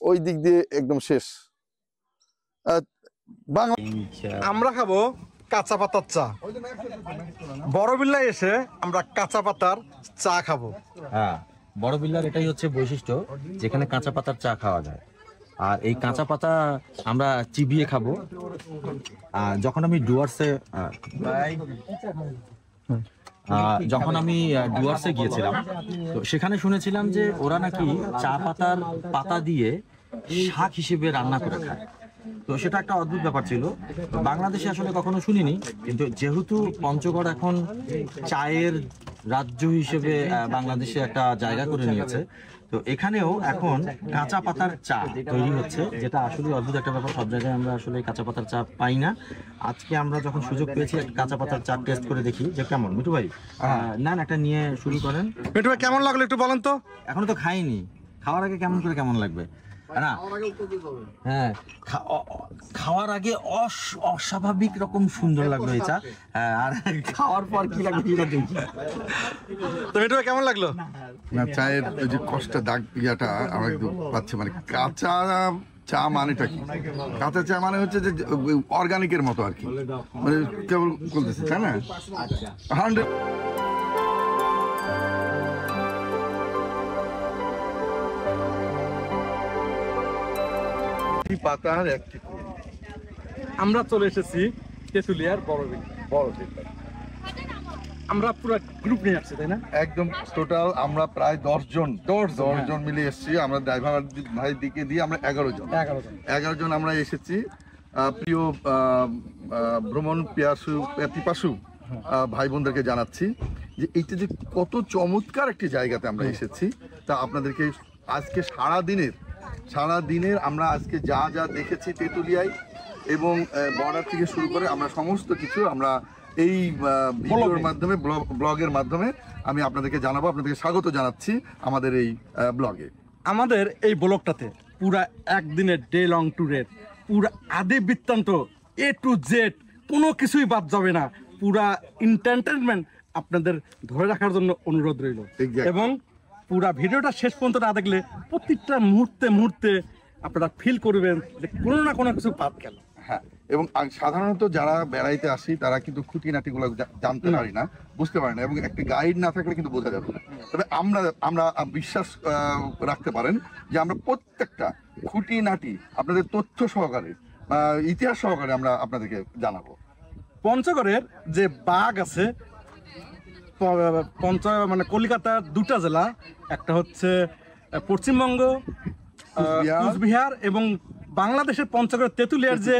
ওই দিক দিয়ে একদম শেষ। আমরা খাবো কাঁচা পাতার চা। বড়বিল্লায় এসে আমরা কাঁচা পাতার চা খাবো। হ্যাঁ, বড়বিল্লার এটাই হচ্ছে বৈশিষ্ট্য, যেখানে কাঁচা পাতার চা খাওয়া যায়। আর এই কাঁচা পাতা আমরা চিবিয়ে খাবো। যখন আমি ডুয়ার্সে গিয়েছিলাম, তো সেখানে শুনেছিলাম যে ওরা নাকি চা পাতার পাতা দিয়ে শাক হিসেবে রান্না করে খায়। তো সেটা একটা অদ্ভুত ব্যাপার ছিল, তো বাংলাদেশে আসলে কখনো শুনিনি। কিন্তু যেহেতু পঞ্চগড় এখন চায়ের রাজ্য হিসেবে বাংলাদেশে একটা জায়গা করে নিয়েছে, তো এখানেও এখন কাঁচা পাতার চা তৈরি হচ্ছে, যেটা আসলে অদ্ভুত একটা ব্যাপার। সব জায়গায় আমরা আসলে কাঁচা পাতার চা পাই না। আজকে আমরা যখন সুযোগ পেয়েছি কাঁচা পাতার চা টেস্ট করে দেখি যে কেমন। মিঠু ভাই নেন, একটা নিয়ে শুরু করেন। মিঠু ভাই কেমন লাগলো একটু বলেন তো। এখনো তো খাইনি, খাওয়ার আগে কেমন লাগবে না? হ্যাঁ, খাওয়ার আগে অস্বাভাবিক রকম সুন্দর লাগলো এই চা। হ্যাঁ, আর খাওয়ার পর কি লাগবে দেখি। তো মিঠু ভাই কেমন লাগলো? না, চায়ের ওই যে কষ্টা দাগ ইয়াটা আমরা একটু পাচ্ছি। মানে কাঁচা চা মানেটা কি? কাঁচা চা মানে হচ্ছে যে অর্গানিকের মতো আর কি, মানে কেবল বলতেছে, তাই না? 100 পাতার একটি আমরা চলে এসেছি তেঁতুলিয়ার বড় আমরা পুরো গ্রুপ নিয়ে আসছি, তাই না? একদম টোটাল আমরা প্রায় 10 জন মিলে এসেছি। আমরা ড্রাইভার ভাই দিকে দিয়ে আমরা 11 জন আমরা এসেছি। প্রিয় ভ্রমণ পিপাসু ভাই বোনদেরকে জানাচ্ছি যে এইটা যে কত চমৎকার একটি জায়গাতে আমরা এসেছি, তা আপনাদেরকে আজকে সারা দিনের আমরা আজকে যা দেখেছি তেঁতুলিয়ায় এবং বর্ডার থেকে শুরু করে আমরা সমস্ত কিছু আমরা এই ভিডিওর মাধ্যমে, ব্লগের মাধ্যমে আমি আপনাদেরকে জানাবো। আপনাদেরকে স্বাগত জানাচ্ছি আমাদের এই ব্লগে। আমাদের এই ব্লগটাতে পুরা একদিনের ডে লং ট্যুরের পুরা আদি বৃত্তান্ত A to Z কোনো কিছুই বাদ যাবে না। পুরা এন্টারটেনমেন্ট আপনাদের ধরে রাখার জন্য অনুরোধ রইল। এবং পুরা ভিডিওটা শেষ পর্যন্ত না দেখলে প্রত্যেকটা মুহূর্তে আপনারা ফিল করবেন যে কোনো না কোনো কিছু বাদ গেল। হ্যাঁ, এবং সাধারণত যারা বেড়াইতে আসি তারা কিন্তু খুঁটিনাটিগুলো জানতে পারি না, বুঝতে পারি না, এবং একটা গাইড না থাকলে কিন্তু বোঝা যাবে না। তবে আমরা বিশ্বাস রাখতে পারেন যে আমরা প্রত্যেকটা খুঁটিনাটি আপনাদের তথ্য সহকারে, ইতিহাস সহকারে আমরা আপনাদেরকে জানাবো। পঞ্চগড়ের যে বাঘ আছে, মানে কলকাতার 2টা জেলা, একটা হচ্ছে পশ্চিমবঙ্গ কুচবিহার, এবং বাংলাদেশের পঞ্চগড়ের তেঁতুলিয়ার যে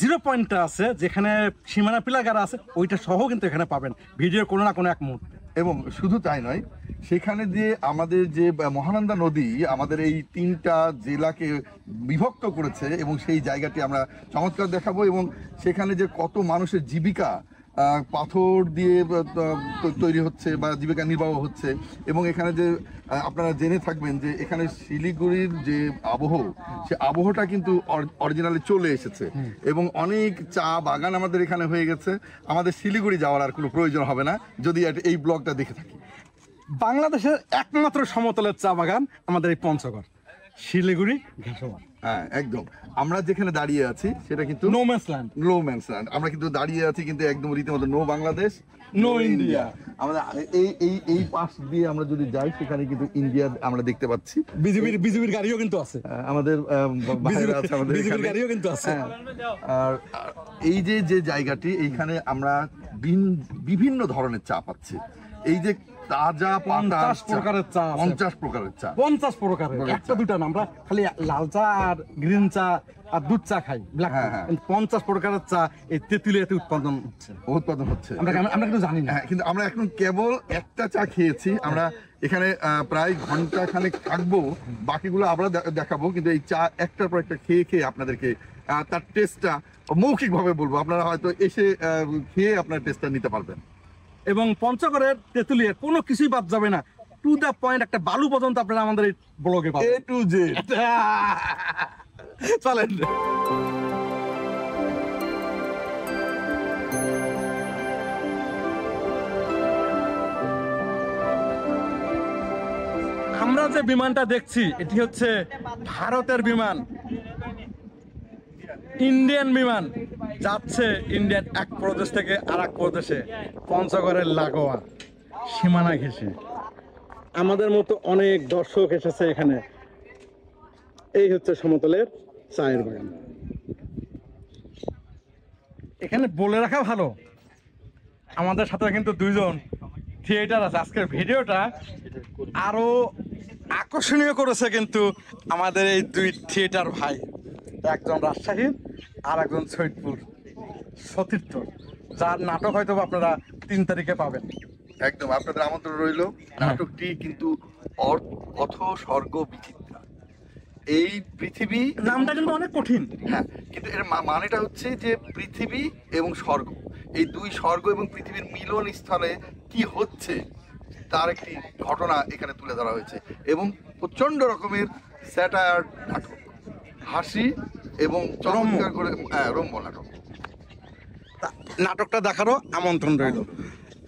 0 পয়েন্টটা আছে, যেখানে সীমানা পিলাগারা আছে, ওইটা সহ কিন্তু এখানে পাবেন ভিডিওর কোনো না কোনো এক মুহূর্তে। এবং শুধু তাই নয়, সেখানে যে আমাদের যে মহানন্দা নদী আমাদের এই 3টা জেলাকে বিভক্ত করেছে, এবং সেই জায়গাটি আমরা চমৎকার দেখাবো। এবং সেখানে যে কত মানুষের জীবিকা পাথর দিয়ে তৈরি হচ্ছে বা জীবিকা নির্বাহ হচ্ছে, এবং এখানে যে আপনারা জেনে থাকবেন যে এখানে শিলিগুড়ির যে আবহ, সে আবহটা কিন্তু অরিজিনালি চলে এসেছে, এবং অনেক চা বাগান আমাদের এখানে হয়ে গেছে। আমাদের শিলিগুড়ি যাওয়ার আর কোনো প্রয়োজন হবে না যদি এই ব্লগটা দেখে থাকি। বাংলাদেশের একমাত্র সমতলের চা বাগান আমাদের এই পঞ্চগড়, শিলিগুড়ি ঘাসোয়া। হ্যাঁ, একদম। আমরা যেখানে দাঁড়িয়ে আছি সেটা কিন্তু নো ম্যানস ল্যান্ড। আমরা কিন্তু দাঁড়িয়ে আছি কিন্তু একদম রীতিমতো নো বাংলাদেশ, নো ইন্ডিয়া। আমরা এই পাশ দিয়ে আমরা যদি যাই সেখানে কিন্তু ইন্ডিয়া আমরা দেখতে পাচ্ছি। বিজেপির গাড়িও কিন্তু আছে, আমাদের ভাইরা আছে, আমাদের বিজেপির গাড়িও কিন্তু আছে। আর এই যে জায়গাটি, এইখানে আমরা বিভিন্ন ধরনের চা পাচ্ছি। এই যে তাজা 50 প্রকারের চা, 50 প্রকারের চা, 50 প্রকারের, একটা দুটা না। আমরা খালি লাল চা আর গ্রিন চা আর দুধ চা খাই, ব্ল্যাক চা। 50 প্রকারের চা এই তেঁতুলিয়াতে উৎপাদন হচ্ছে। আমরা কিন্তু জানি না, কিন্তু আমরা এখন কেবল একটা চা খেয়েছি। আমরা এখানে প্রায় ঘন্টা খানেক থাকবো, বাকিগুলো আমরা দেখাবো। কিন্তু এই চা একটার পর একটা খেয়ে আপনাদেরকে তার টেস্টটা মৌখিকভাবে বলবো, আপনারা হয়তো এসে খেয়ে আপনার টেস্টটা নিতে পারবেন। এবং পঞ্চগড়ের তেঁতুলিয়ার কোনো কিছুই বাদ যাবে না, টু দ্য পয়েন্ট, একটা বালু পর্যন্ত আপনারা আমাদের এই ব্লগে পাবেন, A to Z। চলেন। আমরা যে বিমানটা দেখছি এটি হচ্ছে ভারতের বিমান, ইন্ডিয়ান বিমান, যাচ্ছে ইন্ডিয়ান এক প্রদেশ থেকে আর এক প্রদেশে, পঞ্চগড়ের লাগোয়া সীমানা ঘেঁষে। আমাদের মতো অনেক দর্শক এসেছে এখানে। এই হচ্ছে সমতলের চায়ের বাগান। এখানে বলে রাখা ভালো, আমাদের সাথে কিন্তু দুইজন থিয়েটার আছে। আজকের ভিডিওটা আরো আকর্ষণীয় করেছে কিন্তু আমাদের এই দুই থিয়েটার ভাই, একজন রাজশাহীর আর একজন সৈয়দপুর সতীর্থ, যার নাটক হয়তো আপনারা 3 তারিখে পাবেন। একদম আপনাদের আমন্ত্রণ রইল। নাটকটি কিন্তু অথ স্বর্গ বিচিত্রা। এই পৃথিবী, নামটা কিন্তু অনেক কঠিন। হ্যাঁ, কিন্তু এর মানেটা হচ্ছে যে পৃথিবী এবং স্বর্গ, এই দুই স্বর্গ এবং পৃথিবীর মিলন স্থলে কি হচ্ছে তার একটি ঘটনা এখানে তুলে ধরা হয়েছে, এবং প্রচন্ড রকমের স্যাটায়ার নাটক, হাসি এবং চমৎকার করে রম্য নাটক। নাটকটা দেখারও আমন্ত্রণ রইল।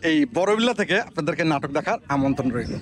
এই বড়বিল্লা থেকে আপনাদেরকে নাটক দেখার আমন্ত্রণ রইল।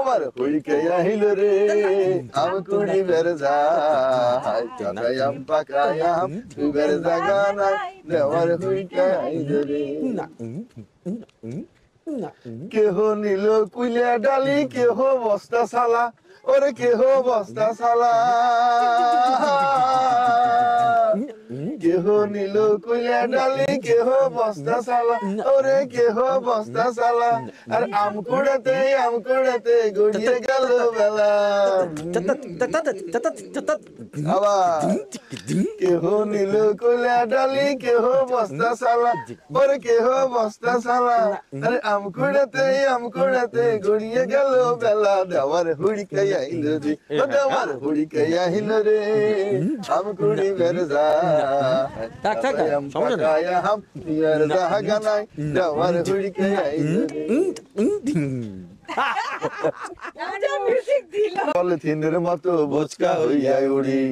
আমার হইকে আহিল রে আম কুড়ি বের যাই কাকায়াম পাকায়াম বের জাগা নাই দেওয়ার হইকে আহিল রে। কেহ নিল কুইলা ডালি, কেহ বস্তা সালা, ওরে কেহ বস্তা সালা, কেহ নিল কুইলা ডালি, কেহ বস্তা সালা, ওরে কেহ বস্তা সালা, আর আম কুড়াতে গড়িয়ে গেল বেলা। আবার কেহ নিল কুইলা ডালি, কেহ বস্তা সালা, ওরে কেহ বস্তা সালা, আরে আম কুড়াতে গড়িয়ে গেল বেলা। দেওয়ার হুড়িকে আইল রে, দেওয়ার হুড়িকে আহিল রে আম কুড়ি বের যায় আম পাকায়াম নিয়ার জাগা নাই দেওয়ার হুড়িকে আইল রে। পলিথিনের মতো বোচকা হইয়া উড়ি,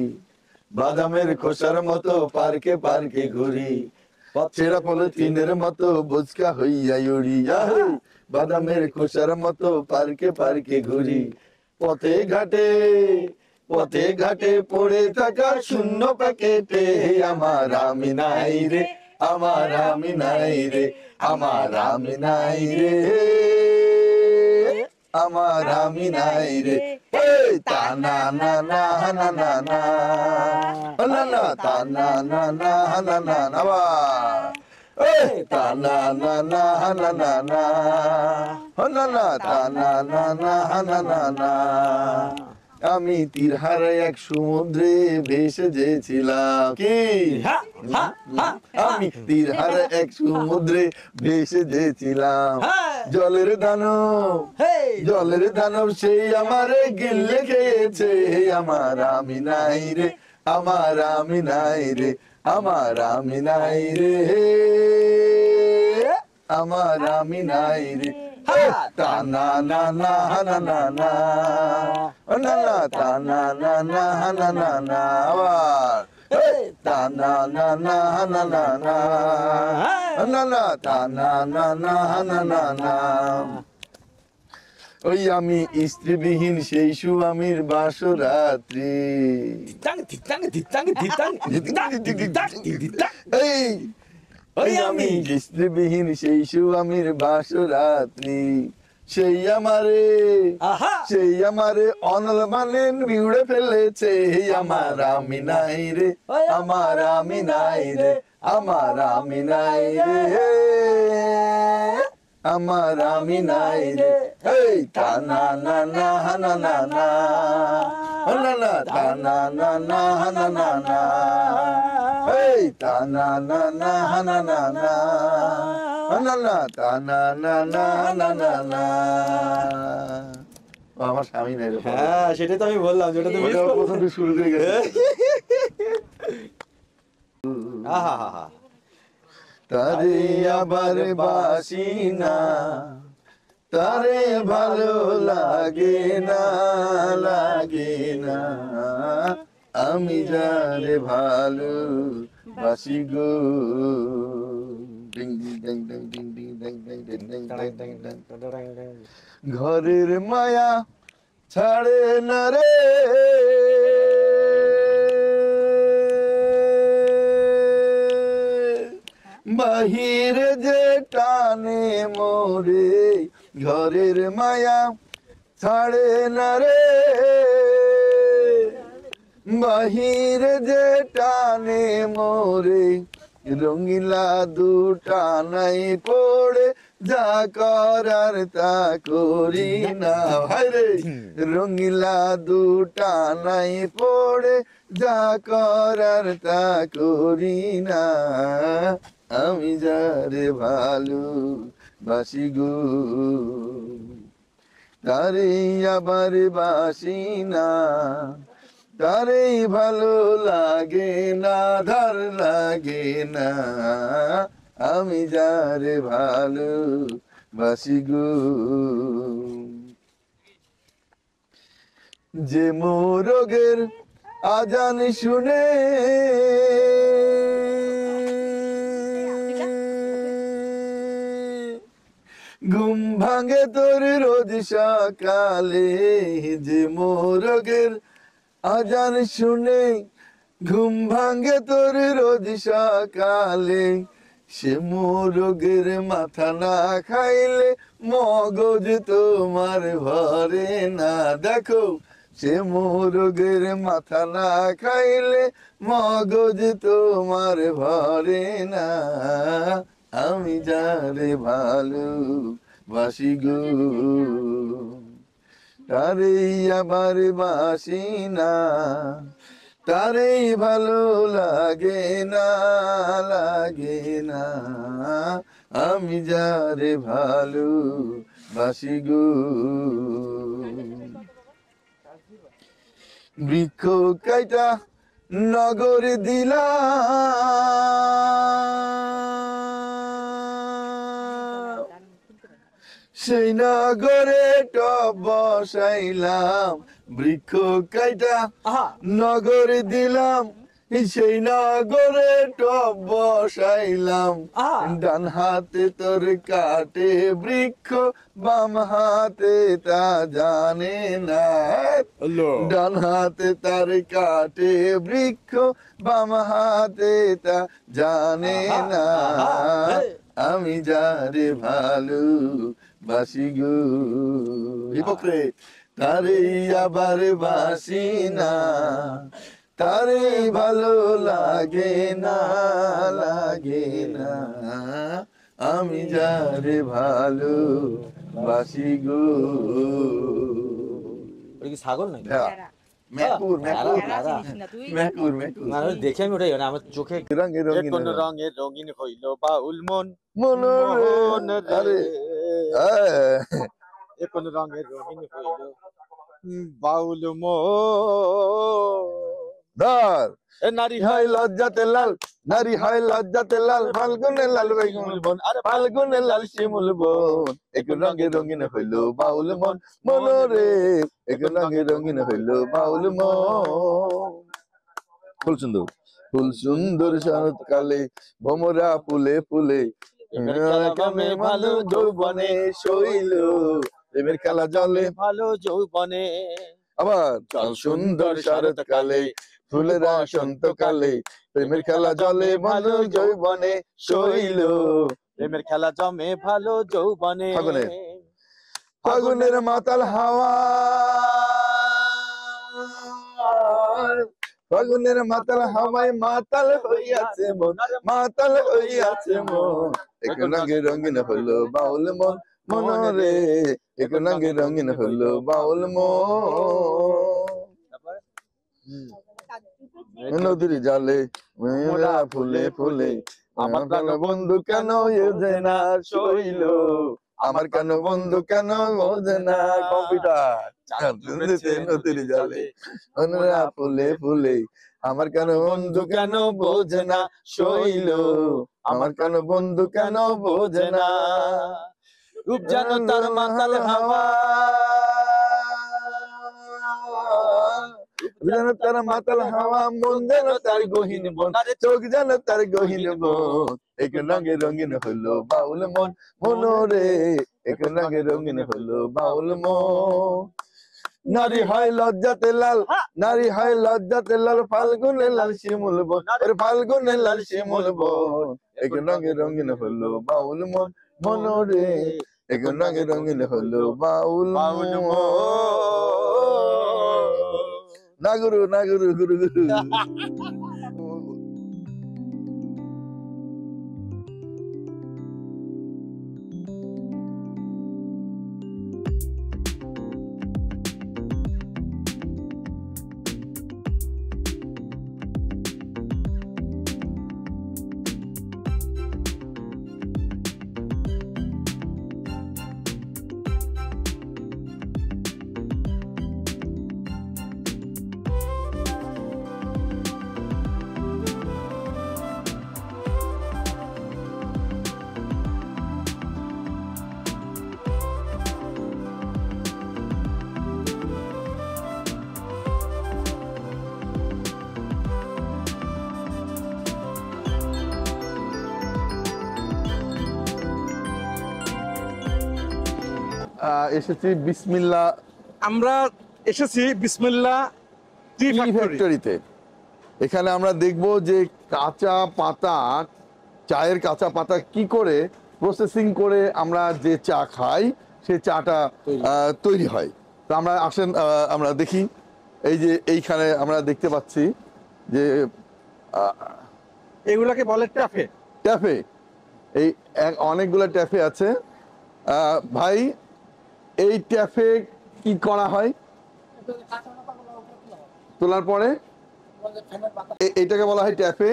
বাদামের খোসার মতো পার্কে পার্কে ঘুরি, ছেঁড়া পলিথিনের মতো বোচকা হইয়া উড়ি, বাদামের খোসার মতো পার্কে পার্কে ঘুরি, পথে ঘাটে পড়ে থাকা শূন্য প্যাকেটে আমার আমি নাই রে, আমার আমি নাই রে, আমার আমি নাই রে, আমার আমি নাই রে। তা না না না না না না না না তা না না না না না না তা না না না না না না না না তা না না না না না না। আমি তীরহারা এক সমুদ্রে ভেসে যেছিলাম, কি আমি তীরহারা এক সমুদ্রে ভেসে যেছিলাম, জলের দানব সেই আমারে গিলে খেয়েছে, আমার আমি নাই রে, আমার আমি নাই রে, আমার আমি নাই রে। আমার আমি নাই রে তা না না না না না না না না তা না না না না না না আবার তা না না না না না না না না তা না না না না না না ওই আমি স্ত্রীবিহীন সেই সুয়ামীর বাসরাত্রি এই ওই আমি স্ত্রীবিহীন সেই সুয়ামীর বাসরাত্রি সেই আমারে অনল মানেন বিউড়ে ফেলেছে আমার আমি নাই রে আমার আমি নাই রে আমার আমি নাই রে আমার আমি নাই রে এই তা না না না না না না না না তা না না না না না না এই তা না না না না না না না না তা না না না না না না আমার স্বামী নাই রে হ্যাঁ সেটাই তো আমি বললাম, যেটা তুমি প্রথম থেকে শুরু হয়ে গেছে আহা তারে আবার বাসি না তারে ভালো লাগে না আমি যারে ভালো বাসি গো ডিং ডিং ডিং ডিং ডিং ডিং ডিং ডিং ডিং ডিং ডিং ডিং ঘরের মায়া ছাড়ে না রে বাহিরে যে টানে মোরে ঘরের মায়া ছাড়ে না রে বাহিরে যে টানে মোরে রঙিলা দুটা নাই পড়ে যা করার তা করি না ভাইরে রঙিলা দুটা নাই পড়ে যা করার তা করি না আমি যারে ভালো বাসি গো তারে আবার বাসি না তারে ভালো লাগে না ধার লাগে না আমি যারে ভালো বাসি গো যে মোরগের আজান শুনে ঘুম ভাঙে তোর রোজ সকালে যে মোরগের আজান শুনে ঘুম ভাঙে তোর রোজ সকালে সে মোরগের মাথা না খাইলে মগজ তোমার ভরে না দেখো সে মোরগের মাথা না খাইলে মগজ তোমার ভরে না আমি যারে ভালো বাসি গো তারে আবার বাসি না তারে ভালো লাগে না আমি যারে ভালো বাসি গো বৃক্ষ কাইটা নগর দিলা সেই নগরে টব বসাইলাম বৃক্ষ কাইটা নগর দিলাম সেই নগরে টব বসাইলাম ডান হাতে তোর কাটে বৃক্ষ বাম হাতে তা জানে না ডান হাতে তার কাটে বৃক্ষ বাম হাতে তা জানে না আমি যারে ভালো বাসি গো হিপোক্রেট তারে আবার বাসি না তারে ভালো লাগে না আমি যারে ভালো বাসি গো কি ছাগল নাকি? মেকুর দেখে আমি ওটাই আমার চোখে রঙের রঙের রঙিন হইল বাউল মন মন আরে কোন রঙের রঙিন হইল বাউল মন ধর নারী হয় লজ্জাতে লাল, নারী হয় লজ্জাতে লাল, ফাল্গুনে লাল বেগুন বন, আরে ফাল্গুনে লাল শিমুল বন, এক রঙে রঙিন হইল বাউল মন, মনরে এক রঙে রঙিন হইল বাউল মন। ফুল সুন্দর, ফুল সুন্দর শরৎকালে ভমরা ফুলে ফুলে, কামে ভালো যৌবনে শৈল, প্রেমের খেলা জলে ভালো যৌবনে। আবার চল সুন্দর শরৎকালে ফুলেরা সন্তকালে, প্রেমের খেলা জলে ভালো যৌবনে শৈল, প্রেমের খেলা জমে ভালো যৌবনে। ফাগুনে, ফাগুনের মাতাল হাওয়া, ফাগুনের মাতাল হাওয়ায় মাতাল হইয়াছে মন, মাতাল হইয়াছে মন, এক রঙে রঙিন হলো বাউল মন, মনরে এক রঙে রঙিন হলো বাউল মন। নদীর জালে মেয়েরা ফুলে ফুলে, আমার কেন বন্ধু কেন এজে না শৈল, আমার কেন বন্ধু কেন বোঝে না কম্পিউটার, নদীর জালে মেয়েরা ফুলে ফুলে, আমার কেন বন্ধু কেন বোঝে না শৈল, আমার কেন বন্ধু কেন বোঝে না। রূপ যেন তার মাতাল হাওয়া, যেন তার মাতাল হাওয়া, মন যেন তার গহীন বন, চোখ যেন তার গহীন বন, এক রঙে রঙিন হলো বাউল মন, মনরে এক রঙে রঙিন হলো বাউল মন। নারী হয় লজ্জাতে লাল, নারী হয় লজ্জাতে লাল, ফাল্গুনে লাল শিমুল বন, ওরে ফাল্গুনে লাল শিমুল বন, এক রঙে রঙিন হলো বাউল মন, মনরে এক রঙে রঙিন হলো বাউল মন। না গুরু, না গুরু, গুরু গুরু। এসেছি বিসমিল্লাহ আমরা এসেছি বিসমিল্লাহ টি টি ফ্যাক্টরি। ফ্যাক্টরিতে। এখানে আমরা দেখব যে কাঁচা পাতা, চায়ের কাঁচা পাতা কি করে প্রসেসিং করে আমরা যে চা খাই সেই চাটা তৈরি হয়। তো আমরা আসেন, আমরা দেখি। এই যে এইখানে আমরা দেখতে পাচ্ছি যে এগুলাকে বলে ট্যাফে। ট্যাফে, এই অনেকগুলো ট্যাফে আছে। ভাই, এই ট্যাফে কি করা হয়? তোলার পরে এটাকে বলা হয় ট্যাফে।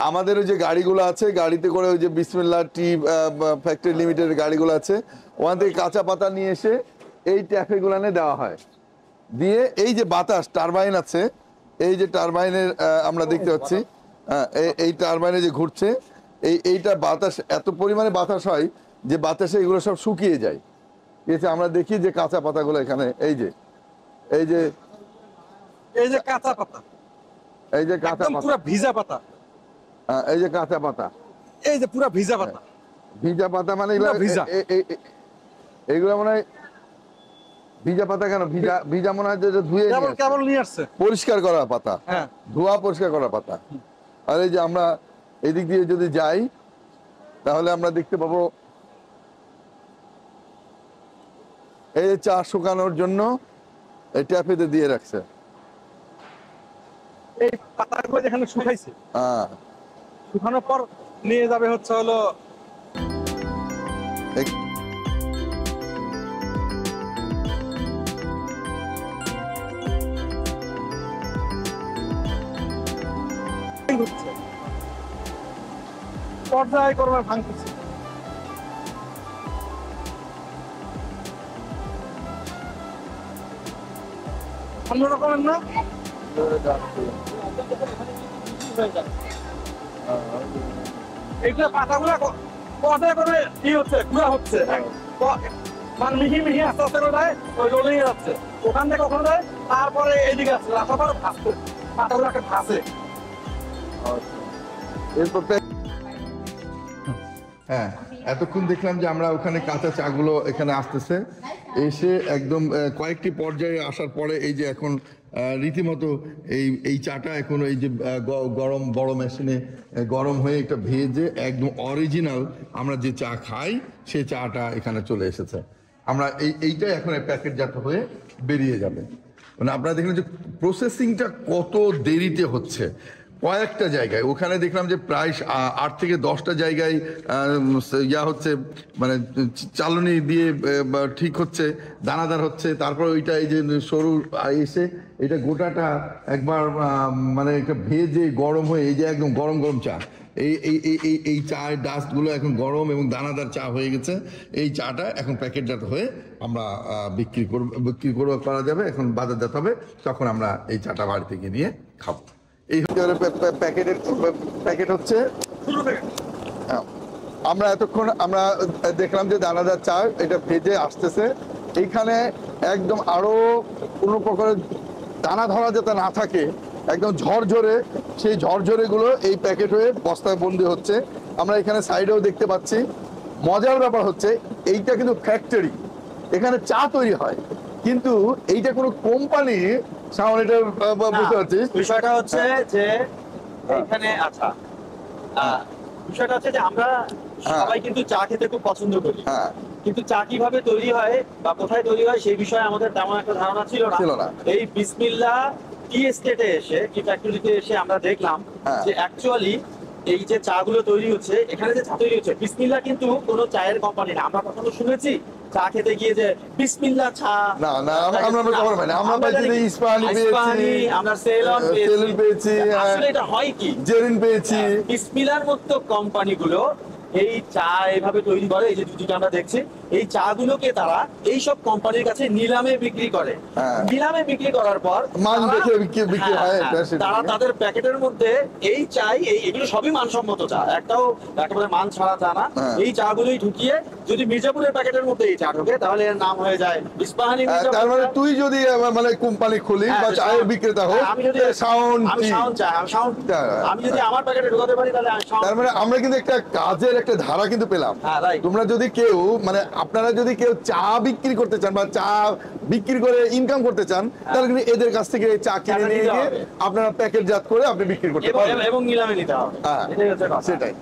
আমাদের ওই যে গাড়িগুলো আছে, গাড়িতে করে ওই যে বিসমিল্লাহ টি ফ্যাক্টরি লিমিটেডের গাড়িগুলো আছে, ওখান থেকে কাঁচা পাতা নিয়ে এসে এই ট্যাফে গুলানে দেওয়া হয়। দিয়ে এই যে বাতাস টারবাইন আছে, এই যে টারবাইনের আমরা দেখতে পাচ্ছি, এই টারবাইনে যে ঘুরছে, এইটা বাতাস, এত পরিমাণে বাতাস হয় যে বাতাসে এগুলো সব শুকিয়ে যায়। ঠিক আছে, আমরা দেখি যে কাঁচা পাতাগুলো এখানে, এই যে এই যে এই যে কাঁচা পাতা, এই যে কাঁচা একদম পাতা, পুরো ভিজা পাতা, এই যে কাঁচা পাতা, এই যে পুরো ভিজা পাতা। ভিজা পাতা মানে এগুলো পুরা ভিজা। এগুলো মনে হয় ভিজা পাতা। কেন ভিজা? ভিজা মনে হয় যে ধুয়ে নিয়ে আসছে। কেবল নিয়ে আসছে, পরিষ্কার করা পাতা, হ্যাঁ, ধোয়া পরিষ্কার করা পাতা। আর এই যে আমরা এদিক দিয়ে যদি যাই তাহলে আমরা দেখতে পাবো এই যে চা শুকানোর জন্য এই ট্যাপেতে দিয়ে রাখছে। এই পাতাগুলো যেখানে শুকাইছে, হ্যাঁ, শুকানোর পর নিয়ে যাবে হচ্ছে হলো এই- পর্যায়ক্রমে ভাঙতেছে। অন্য রকমের না, এইগুলো পাতাগুলো কথা করে কি হচ্ছে পুরা হচ্ছে মানে মিহি মিহি আস্তে আস্তে করে দেয় ওই রোলিং যাচ্ছে ওখান থেকে ওখানে দেয় তারপরে এইদিকে আসছে তারপরে ভাসছে পাতাগুলো একটা ভাসে এরপর হ্যাঁ এতক্ষণ দেখলাম যে আমরা ওখানে কাঁচা চাগুলো এখানে আসতেছে এসে একদম কয়েকটি পর্যায়ে আসার পরে এই যে এখন রীতিমতো এই চাটা এখন এই যে গরম বড় মেশিনে গরম হয়ে একটা ভেজে একদম অরিজিনাল আমরা যে চা খাই সেই চাটা এখানে চলে এসেছে আমরা এইটাই এখন প্যাকেটজাত হয়ে বেরিয়ে যাবে মানে আপনারা দেখলেন যে প্রসেসিংটা কত দেরিতে হচ্ছে কয়েকটা জায়গায় ওখানে দেখলাম যে প্রায় 8 থেকে 10টা জায়গায় হচ্ছে মানে চালনি দিয়ে ঠিক হচ্ছে দানাদার হচ্ছে তারপর ওইটা এই যে সরু এসে এটা গোটাটা একবার মানে একটা ভেজে গরম হয়ে এই যে একদম গরম গরম চা এই চায়ের ডাস্টগুলো এখন গরম এবং দানাদার চা হয়ে গেছে এই চাটা এখন প্যাকেটজাত হয়ে আমরা বিক্রি করা যাবে এখন বাজারজাত হবে তখন আমরা এই চাটা বাড়ি থেকে নিয়ে খাবো এই প্যাকেট হচ্ছে আমরা এতক্ষণ আমরা দেখলাম যে দানাদার চা এটা ভেজে আসতেছে এইখানে একদম আরো কোনো প্রকারের দানা ধরা যাতে না থাকে একদম ঝরঝরে সেই ঝরঝরে গুলো এই প্যাকেট হয়ে বস্তায় বন্দি হচ্ছে আমরা এখানে সাইডেও দেখতে পাচ্ছি মজার ব্যাপার হচ্ছে এইটা কিন্তু ফ্যাক্টরি এখানে চা তৈরি হয় কিন্তু এইটা কোনো কোম্পানি সামনে এটা বুঝতে পারছিস বিষয়টা হচ্ছে যে এখানে আচ্ছা বিষয়টা হচ্ছে যে আমরা সবাই কিন্তু চা খেতে খুব পছন্দ করি হ্যাঁ কিন্তু চা কিভাবে তৈরি হয় বা কোথায় তৈরি হয় সেই বিষয়ে আমাদের তেমন একটা ধারণা ছিল না এই বিসমিল্লাহ টি এস্টেটে এসে টি ফ্যাক্টরিতে এসে আমরা দেখলাম যে অ্যাকচুয়ালি এই যে চা গুলো তৈরি হচ্ছে এখানে যে চা তৈরি হচ্ছে বিসমিল্লাহ কিন্তু কোনো চায়ের কোম্পানি না আমরা কখনো শুনেছি চা খেতে গিয়ে যে বিসমিল্লাহ চা না না আমরা কখনো পাইনি আমরা পাইছি যে ইস্পাহানি পেয়েছি আমরা সেলন পেয়েছি আসলে এটা হয় কি জেরিন পেয়েছি বিসমিল্লাহর মতো কোম্পানিগুলো এই চা এইভাবে তৈরি করে এই যে দুটিটা আমরা দেখছি এই চা গুলোকে তারা এই সব কোম্পানির কাছে নিলামে বিক্রি করে নিলামে বিক্রি করার পর মান দেখে বিক্রি হয় তারা তাদের প্যাকেটের মধ্যে এই চাই এগুলো সবই মানসম্মত চা একটাও একেবারে মান ছাড়া চা না এই চা গুলোই ঢুকিয়ে যদি মির্জাপুরের প্যাকেটের মধ্যে এই চা ঢোকে তাহলে এর নাম হয়ে যায় ইস্পাহানি তার মানে তুই যদি মানে কোম্পানি খুলি বা চায়ের বিক্রেতা হোক আমি যদি আমি যদি আমার প্যাকেটে ঢোকাতে পারি তাহলে তার মানে আমরা কিন্তু একটা কাজের একটা ধারা কিন্তু পেলাম তোমরা যদি কেউ মানে আপনারা যদি কেউ চা বিক্রি করতে চান বা চা বিক্রি করে ইনকাম করতে চান তাহলে কিন্তু এদের কাছ থেকে চা কিনে নিয়ে গিয়ে আপনারা প্যাকেটজাত করে আপনি বিক্রি করতে পারবেন এবং নিলামে নিতে হবে সেটাই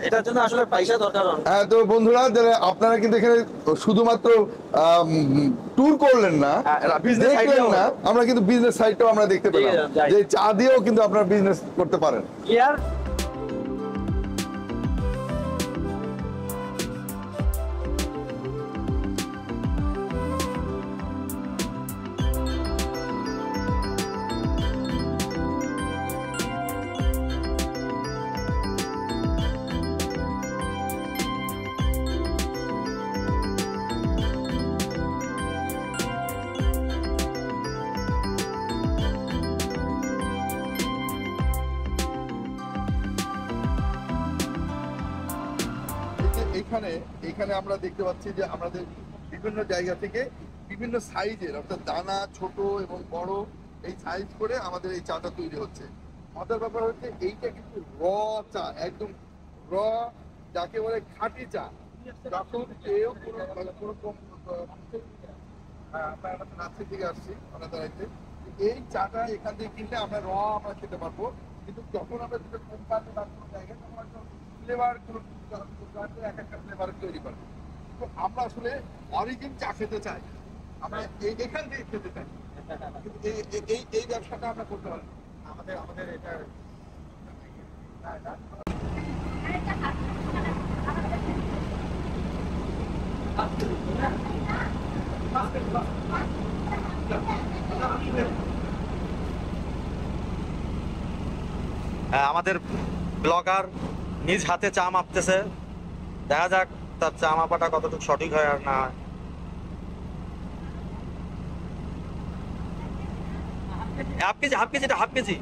এটার জন্য আসলে পয়সা দরকার হ্যাঁ তো বন্ধুরা আপনারা কিন্তু এখানে শুধুমাত্র ট্যুর করলেন না দেখলেন না আমরা কিন্তু বিজনেস সাইডটাও আমরা দেখতে পেলাম যে চা দিয়েও কিন্তু আপনারা বিজনেস করতে পারেন এখানে আমরা দেখতে পাচ্ছি যে আমাদের বিভিন্ন জায়গা থেকে বিভিন্ন সাইজের অর্থাৎ দানা ছোট এবং বড় এই সাইজ করে আমাদের এই চাটা তৈরি হচ্ছে মজার ব্যাপার হচ্ছে এইটা কিন্তু র চা একদম র যাকে বলে খাঁটি চা যখন কেউ রাত্রি থেকে আসছি আমরা দাঁড়াইতে এই চাটা এখান থেকে কিনলে আমরা আমরা খেতে পারবো কিন্তু যখন আমরা যেটা কোম্পানি বা কোনো জায়গায় তখন ফ্লেভার কোনো এক একটা ফ্লেভার তৈরি করবো তো আমরা আসলে অরিজিন চা খেতে চাই আমরা এখান থেকে খেতে চাই কিন্তু এই ব্যবসাটা আমরা করতে পারি আমাদের এটা আমাদের ব্লগার নিজ হাতে চা মাপতেছে দেখা যাক তার চা মাপাটা কতটুকু সঠিক হয় আর না হয় হাফ কেজি এটা হাফ কেজি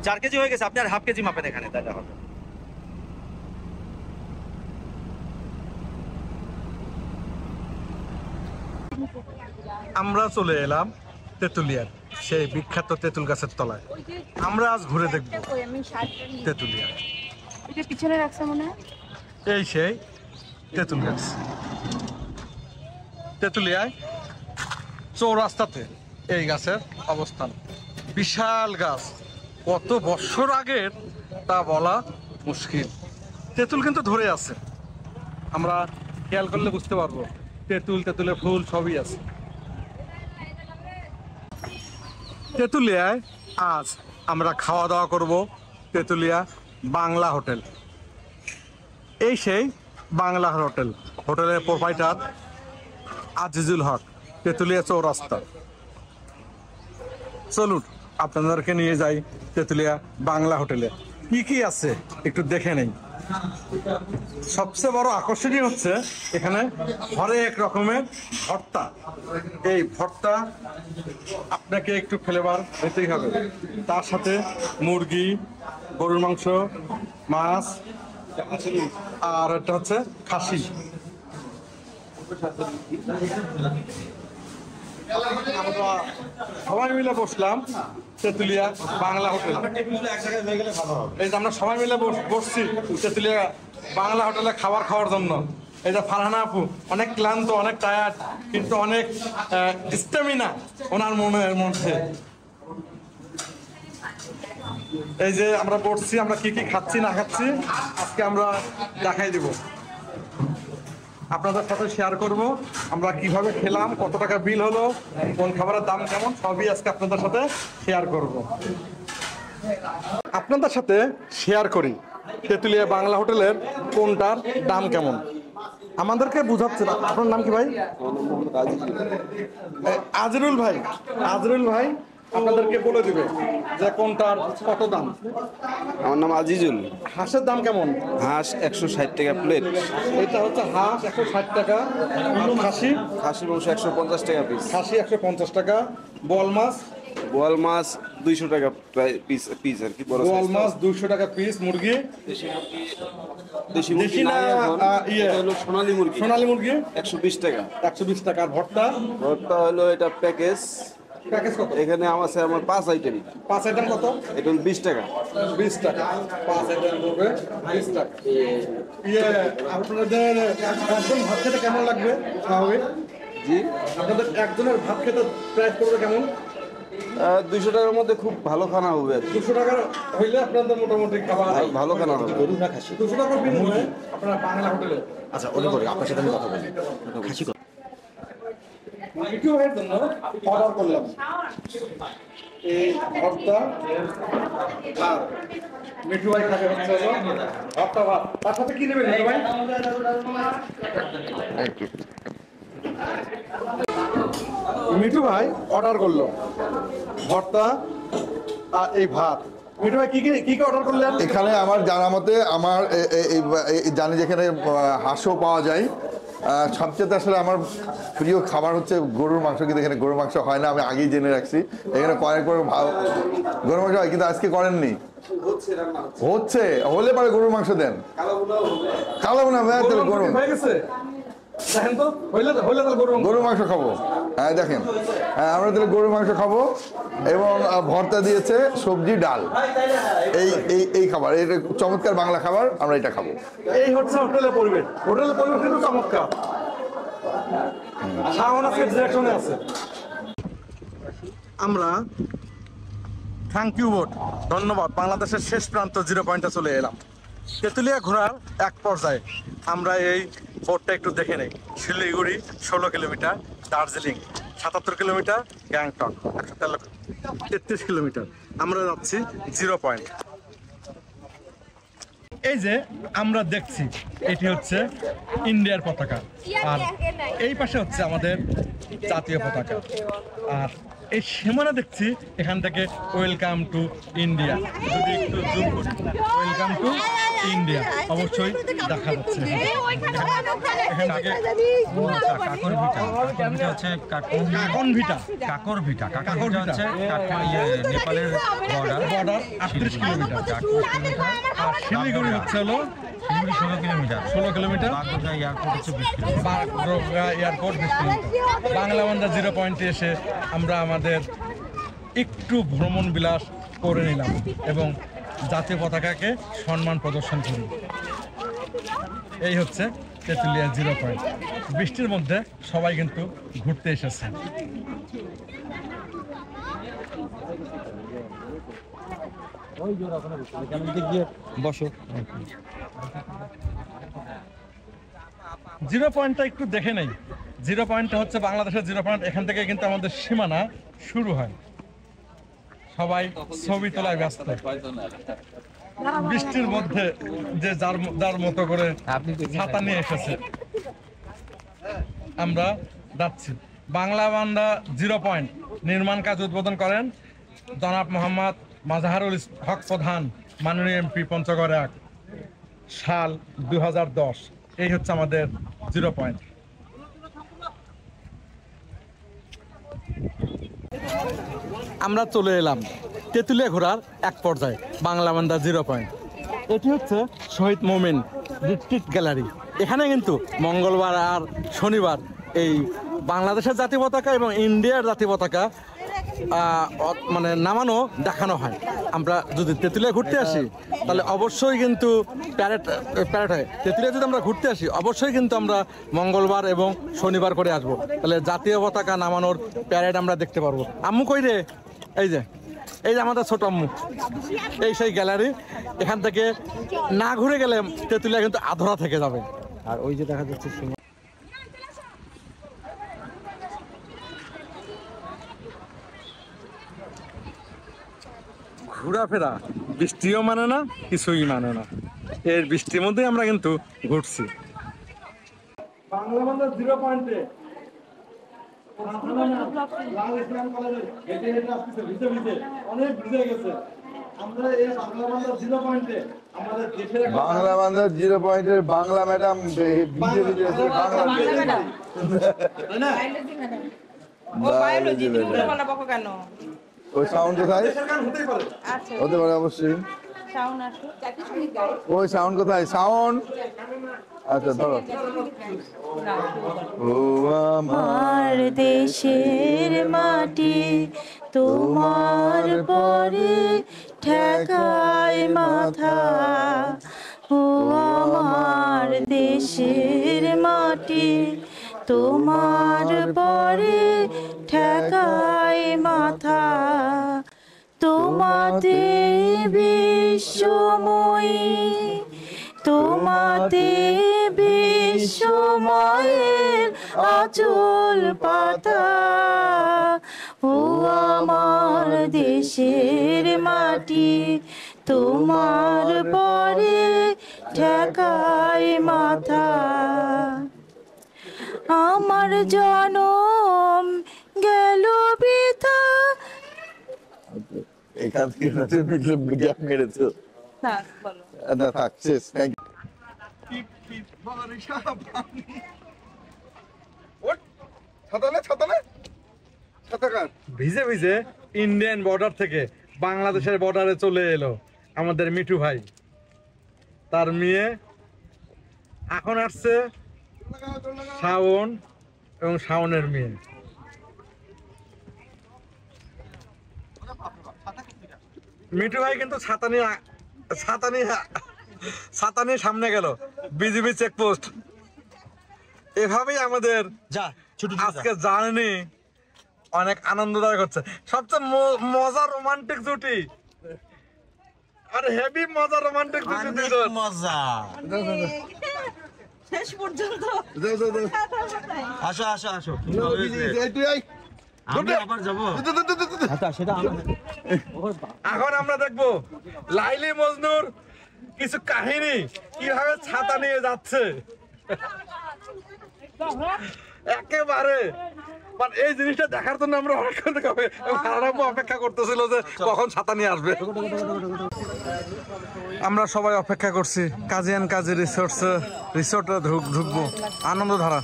4 কেজি হয়ে গেছে, আপনি আর হাফ কেজি মাপেন এখানে, তাহলে হবে। আমরা চলে এলাম তেঁতুলিয়ার সেই বিখ্যাত তেঁতুল গাছের তলায়। আমরা আজ ঘুরে দেখব তেঁতুলিয়া। এটা পিছনে রাখছে মনে হয়। এই সেই তেঁতুল গাছ। তেঁতুলিয়ায় চৌরাস্তাতে এই গাছের অবস্থান। বিশাল গাছ, কত বছর আগের তা বলা মুশকিল। তেঁতুল কিন্তু ধরে আছে, আমরা খেয়াল করলে বুঝতে পারবো। তেঁতুলের ফুল সবই আছে। তেঁতুলিয়ায় আজ আমরা খাওয়া দাওয়া করব তেঁতুলিয়া বাংলা হোটেল। এই সেই বাংলা হোটেল, হোটেলের প্রোপাইটার আজিজুল হক, তেঁতুলিয়া চৌরাস্তা। চলুন আপনাদেরকে নিয়ে যাই তেঁতুলিয়া বাংলা হোটেলে। কি কি আছে একটু দেখে নেই। সবচেয়ে বড় আকর্ষণীয় হচ্ছে এখানে হরেক রকমের ভর্তা। এই ভর্তা আপনাকে একটু ফ্লেভার নিতেই হবে। তার সাথে মুরগি, গরুর মাংস, মাছ, আর এটা হচ্ছে খাসি। আমরা সবাই মিলে বসলাম তেঁতুলিয়া বাংলা হোটেল। এই যে আমরা সবাই মিলে বসছি তেঁতুলিয়া বাংলা হোটেলে খাওয়ার জন্য। এই যে ফারহানা আপু অনেক ক্লান্ত, অনেক টায়ার্ড, কিন্তু অনেক স্ট্যামিনা ওনার মনের মধ্যে। এই যে আমরা বসছি, আমরা কি কি খাচ্ছি না খাচ্ছি আজকে আমরা দেখাই দিব, আপনাদের সাথে শেয়ার করব। আমরা কিভাবে খেলাম, কত টাকা বিল হলো, কোন খাবারের দাম কেমন, সবই আজকে আপনাদের সাথে শেয়ার করব। আপনাদের সাথে শেয়ার করি তেঁতুলিয়া বাংলা হোটেলের কোনটার দাম কেমন। আমাদেরকে বুঝাচ্ছে না। আপনার নাম কি ভাই? আজরুল ভাই। আজরুল ভাই আপনাদেরকে বলে দিবে যে কোনটার কত দাম। আমার নাম আজিজুল। হাঁসের দাম কেমন? হাঁস 160 টাকা প্লেট। এটা হচ্ছে হাঁস 160 টাকা, আর খাসি? খাসির মাংস 150 টাকা পিস। খাসি 150 টাকা। বোয়াল মাছ? বোয়াল মাছ 200 টাকা প্রায় পিস আর কি। বড় বোয়াল মাছ 200 টাকা পিস। মুরগি? দেশি দেশি না ইয়ে হলো সোনালী মুরগি। সোনালী মুরগি 120 টাকা। 120 টাকা। আর ভর্তা? ভর্তা হলো এটা প্যাকেজ কত? এখানে আমার 5 আইটেম। 5 আইটেম কত? এটা হলো 20 টাকা। 20 টাকা 5 আইটেম হবে 20 টাকা। আপনাদের একজন ভাত খেতে কেমন লাগবে স্বাভাবিক? জি, আপনাদের একজনের ভাত খেতে প্রাইস পড়বে কেমন? 200 টাকার মধ্যে খুব ভালো খানা হবে আর কি। 200 টাকা হইলে আপনাদের মোটামুটি খাবার ভালো খানা হবে। 200 টাকা বিনিময়ে আপনারা বাংলা হোটেলে। আচ্ছা, আপনার সাথে আমি কথা বলি। খাসি মিঠু ভাইয়ের জন্য অর্ডার করলাম এই ভর্তা, আর মিঠু ভাই খাবে হচ্ছে ভর্তা ভাত। তার সাথে কি নেবেন মিঠু ভাই? মিঠু ভাই অর্ডার করলো ভর্তা আর এই ভাত। মিঠু ভাই কি অর্ডার করলেন? এখানে আমার জানা মতে আমার জানি যেখানে হাঁসও পাওয়া যায়। সবচেয়ে আসলে আমার প্রিয় খাবার হচ্ছে গরুর মাংস, কিন্তু এখানে গরুর মাংস হয় না, আমি আগেই জেনে রাখছি। এখানে কয়েক গরুর মাংস হয়, কিন্তু আজকে করেননি। হচ্ছে হলে পরে গরুর মাংস দেন। কালো বোনা ভাই, তাহলে গরু হয়ে গেছে। দেখেন তো, হইলে তাহলে গরুর মাংস খাবো। হ্যাঁ দেখেন, হ্যাঁ আমরা তাহলে গরুর মাংস খাবো এবং ভর্তা দিয়েছে, সবজি, ডাল। এই খাবার, এটা চমৎকার বাংলা খাবার, আমরা এটা খাবো। এই হচ্ছে হোটেলের পরিবেশ। হোটেলের পরিবেশ কিন্তু চমৎকার। আছে। আমরা থ্যাংক ইউ বোর্ড, ধন্যবাদ, বাংলাদেশের শেষ প্রান্ত 0 পয়েন্টে চলে এলাম। তেঁতুলিয়া ঘোরার এক পর্যায়ে আমরা এই বোর্ডটা একটু দেখে নেই। Siliguri 16 kilometre, Darjeeling 77 kilometre, Gangtok 133 kilometre. আমরা যাচ্ছি 0 পয়েন্ট। এই যে আমরা দেখছি এটি হচ্ছে ইন্ডিয়ার পতাকা, আর এই পাশে হচ্ছে আমাদের জাতীয় পতাকা। আর এই সীমানা দেখছি এখান থেকে ওয়েলকাম টু ইন্ডিয়া। যদি একটু জুম করি, ওয়েলকাম টু ইন্ডিয়া অবশ্যই দেখা যাচ্ছে। এখান থেকে কাকর ভিটা হচ্ছে কাকন ভিটা, কাকর ভিটা হচ্ছে নেপালের বর্ডার 38 কিলোমিটার, আর শিলিগুড়ি হচ্ছে হলো 16 কিলোমিটার। 16 কিলোমিটার, বাগডোগরা এয়ারপোর্ট হচ্ছে 20 kilometre. Bagdogra airport 20 kilometre. Banglabandha 0 পয়েন্টে এসে আমরা আমাদের একটু ভ্রমণ বিলাস করে নিলাম এবং জাতীয় পতাকাকে সম্মান প্রদর্শন করি। এই হচ্ছে তেঁতুলিয়া 0 পয়েন্ট। বৃষ্টির মধ্যে সবাই কিন্তু ঘুরতে এসেছে। বসো। 0 পয়েন্টটা একটু দেখে নেই। 0 পয়েন্টটা হচ্ছে বাংলাদেশের 0 পয়েন্ট। এখান থেকে কিন্তু আমাদের সীমানা শুরু হয়। সবাই ছবি তোলায় ব্যস্ত। বৃষ্টির মধ্যে যে যার মতো করে ছাতা নিয়ে এসেছে, আমরা যাচ্ছি। বাংলাবান্ধা 0 পয়েন্ট নির্মাণ কাজ উদ্বোধন করেন জনাব মোহাম্মদ মাজহারুল হক প্রধান, মাননীয় এমপি, পঞ্চগড় 1, সাল 2010। এই হচ্ছে আমাদের 0 পয়েন্ট। আমরা চলে এলাম তেঁতুলিয়া ঘোরার এক পর্যায়ে, বাংলাবান্ধা 0 পয়েন্ট। এটি হচ্ছে শহীদ মোমেন রিট্রিট গ্যালারি। এখানে কিন্তু মঙ্গলবার আর শনিবার এই বাংলাদেশের জাতীয় পতাকা এবং ইন্ডিয়ার জাতীয় পতাকা মানে নামানো দেখানো হয়। আমরা যদি তেঁতুলিয়া ঘুরতে আসি তাহলে অবশ্যই কিন্তু প্যারেড হয়। তেঁতুলিয়া যদি আমরা ঘুরতে আসি অবশ্যই কিন্তু আমরা মঙ্গলবার এবং শনিবার করে আসবো, তাহলে জাতীয় পতাকা নামানোর প্যারেড আমরা দেখতে পারবো। আম্মু কই রে? এই যে আমাদের ছোট আম্মু। এই সেই গ্যালারি। এখান থেকে না ঘুরে গেলে তেঁতুলিয়া কিন্তু আধরা থেকে যাবে। আর ওই যে দেখা যাচ্ছে ঘোরাফেরা বৃষ্টিও মানে না, কিছুই মানে না। এর বৃষ্টির মধ্যেই আমরা কিন্তু ঘুরছি। বাংলাবান্ধা 0 পয়েন্টে অনেক ভিজে গেছে। আমরা এই বাংলাবান্ধা 0 পয়েন্টে আমাদের দেশের বাংলাবান্ধা 0 পয়েন্টের বাংলা ম্যাডাম ভিজে ভিজে আছে। বাংলা ওই সাউন্ড কোথায়? হতে পারে অবশ্যই। ওই সাউন্ড কোথায়? সাউন্ড আচ্ছা ধরো। ও আমার দেশের মাটি তোমার পরে ঠেকায় মাথা, ও আমার দেশের মাটি তোমার পরে ঠেকায় মাথা। তোমাতে বিশ্বময়ী, তোমাতে বিশ্বময়ের আঁচল পাতা, ও আমার দেশের মাটি তোমার পরে ঠেকায় মাথা। আমার জনম গেল বৃথা। এখান থেকে গ্যাপ মেরেছো না? থাক, শেষ। Thank you. ভিজে ভিজে ইন্ডিয়ান বর্ডার থেকে বাংলাদেশের বর্ডারে চলে এলো আমাদের মিঠু ভাই। তার মেয়ে এখন আসছে শাওন এবং শাওনের মেয়ে। মিঠু ভাই কিন্তু ছাতা নিয়ে সামনে গেল বিজিবি চেকপোস্ট। এভাবেই আমাদের আজকে জার্নি অনেক আনন্দদায়ক হচ্ছে। সবচেয়ে মজা রোমান্টিক জুটি, আর হেভি মজা রোমান্টিক জুটি। মজা শেষ পর্যন্ত আসো আসো আসো। এখন আমরা দেখবো লাইলি মজনুর কিছু কাহিনী, কিভাবে ছাতা নিয়ে যাচ্ছে। একেবারে মানে এই জিনিসটা দেখার জন্য আমরা অপেক্ষা করতেছিল যে কখন ছাতা নিয়ে আসবে। আমরা সবাই অপেক্ষা করছি কাজী এন্ড কাজী রিসোর্টে ঢুকবো আনন্দধারা।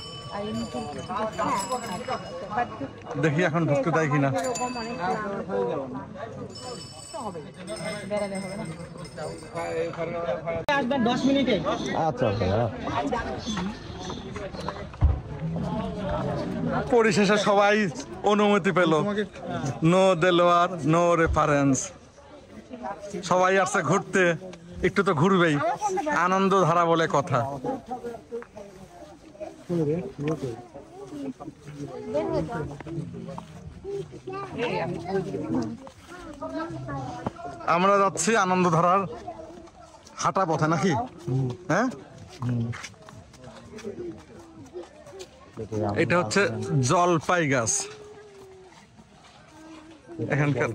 দেখি এখন ঢুকতে দেয় কিনা। পরিশেষে সবাই অনুমতি পেল, নো দেলোয়ার নো রেফারেন্স। সবাই আসছে ঘুরতে, একটু তো ঘুরবেই, আনন্দধারা বলে কথা। আমরা যাচ্ছি আনন্দধারার হাঁটা পথে নাকি? হ্যাঁ, এটা হচ্ছে জলপাই গাছ এখানকার।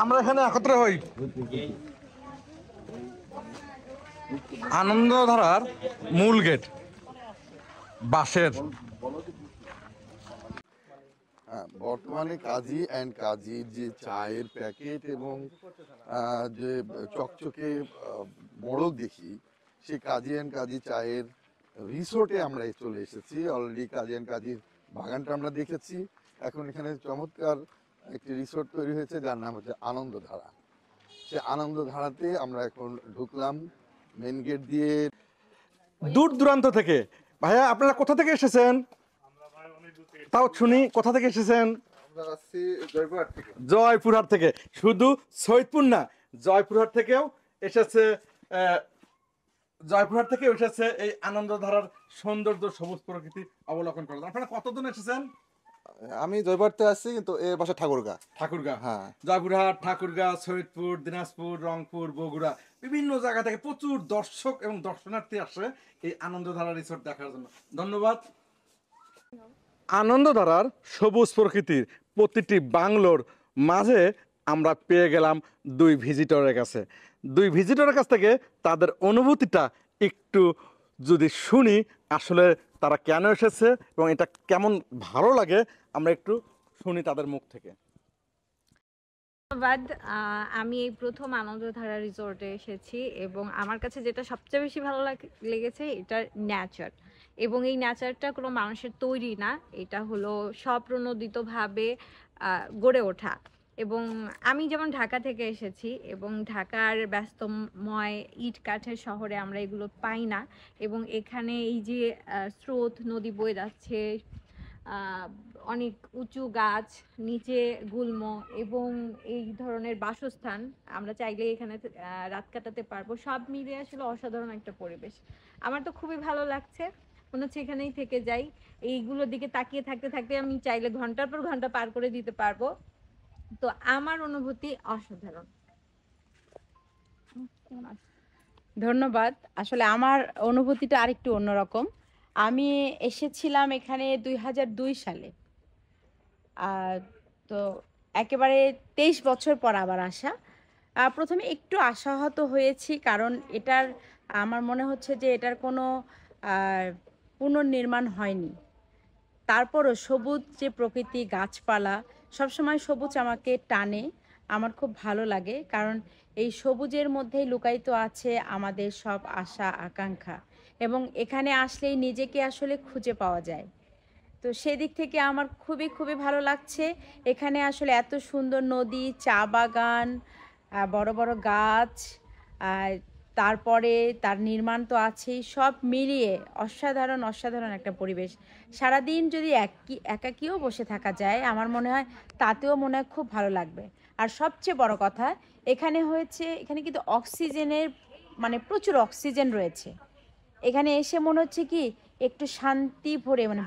আমরা এখানে একত্র হই। আনন্দধারার মূল গেট বাঁশের। বর্তমানে কাজী এন্ড কাজীর যে চায়ের প্যাকেট এবং যে চকচকে মোড়ক দেখি, সেই কাজী এন্ড কাজী চায়ের রিসোর্টে আমরা চলে এসেছি। অলরেডি কাজী এন্ড কাজীর বাগানটা আমরা দেখেছি। এখন এখানে চমৎকার একটি রিসোর্ট তৈরি হয়েছে যার নাম হচ্ছে আনন্দধারা। সে আনন্দধারাতে আমরা এখন ঢুকলাম মেন গেট দিয়ে। দূর দূরান্ত থেকে। ভাইয়া আপনারা কোথা থেকে এসেছেন? তাও শুনি, কোথা থেকে এসেছেন? জয়পুরহাট থেকে। শুধু সৈয়দপুর না, জয়পুরহাট থেকেও এসেছে, জয়পুরহাট থেকে এসেছে এই আনন্দধারার সৌন্দর্য সবুজ প্রকৃতি অবলোকন করলেন। আপনারা কতজন এসেছেন? আমি জয়পুরহাটে আসছি, কিন্তু এর বাসা ঠাকুরগাঁ। ঠাকুরগাঁ, হ্যাঁ। জয়পুরহাট, ঠাকুরগাঁ, সৈয়দপুর, দিনাজপুর, রংপুর, বগুড়া, বিভিন্ন জায়গা থেকে প্রচুর দর্শক এবং দর্শনার্থী আসে এই আনন্দধারা রিসোর্ট দেখার জন্য। ধন্যবাদ। আনন্দধারার সবুজ প্রকৃতির প্রতিটি বাংলোর মাঝে আমরা পেয়ে গেলাম দুই ভিজিটরের কাছে। দুই ভিজিটরের কাছ থেকে তাদের অনুভূতিটা একটু যদি শুনি, আসলে তারা কেন এসেছে এবং এটা কেমন ভালো লাগে, আমরা একটু শুনি তাদের মুখ থেকে। ধন্যবাদ। আমি এই প্রথম আনন্দধারা রিসোর্টে এসেছি এবং আমার কাছে যেটা সবচেয়ে বেশি ভালো লেগেছে এটার নেচার। এবং এই নেচারটা কোনো মানুষের তৈরি না, এটা হলো স্বপ্রণোদিতভাবে গড়ে ওঠা। এবং আমি যেমন ঢাকা থেকে এসেছি এবং ঢাকার ব্যস্তময় ইট কাঠের শহরে আমরা এগুলো পাই না। এবং এখানে এই যে স্রোত, নদী বয়ে যাচ্ছে, অনেক উঁচু গাছ, নিচে গুল্ম এবং এই ধরনের বাসস্থান, আমরা চাইলে এখানে রাত কাটাতে পারবো। সব মিলিয়ে আসলে অসাধারণ একটা পরিবেশ। আমার তো খুবই ভালো লাগছে, মনে হচ্ছে এখানেই থেকে যাই। এইগুলোর দিকে তাকিয়ে থাকতে থাকতে আমি চাইলে ঘন্টার পর ঘন্টা পার করে দিতে পারবো। তো আমার অনুভূতি অসাধারণ। ধন্যবাদ। আসলে আমার অনুভূতিটা আরেকটু অন্যরকম। আমি এসেছিলাম এখানে 2002 সালে। তো একেবারে 23 বছর পর আবার আসা। প্রথমে একটু আশাহত হয়েছি, কারণ এটার আমার মনে হচ্ছে যে এটার কোনো পুনর্নির্মাণ হয়নি। তারপরও সবুজ যে প্রকৃতি, গাছপালা, সবসময় সবুজ আমাকে টানে, আমার খুব ভালো লাগে। কারণ এই সবুজের মধ্যেই লুকায়িত আছে আমাদের সব আশা আকাঙ্ক্ষা, এবং এখানে আসলেই নিজেকে আসলে খুঁজে পাওয়া যায়। তো সেদিক থেকে আমার খুবই খুবই ভালো লাগছে। এখানে আসলে এত সুন্দর নদী, চা বাগান, বড় বড় গাছ, তারপরে তার নির্মাণ তো আছেই, সব মিলিয়ে অসাধারণ অসাধারণ একটা পরিবেশ। সারাদিন যদি একাকিও বসে থাকা যায়, আমার মনে হয় তাতেও মনে হয় খুব ভালো লাগবে। আর সবচেয়ে বড় কথা, এখানে কিন্তু অক্সিজেনের মানে প্রচুর অক্সিজেন রয়েছে। এখানে এসে মনে হচ্ছে কি একটু শান্তি ভরে, মানে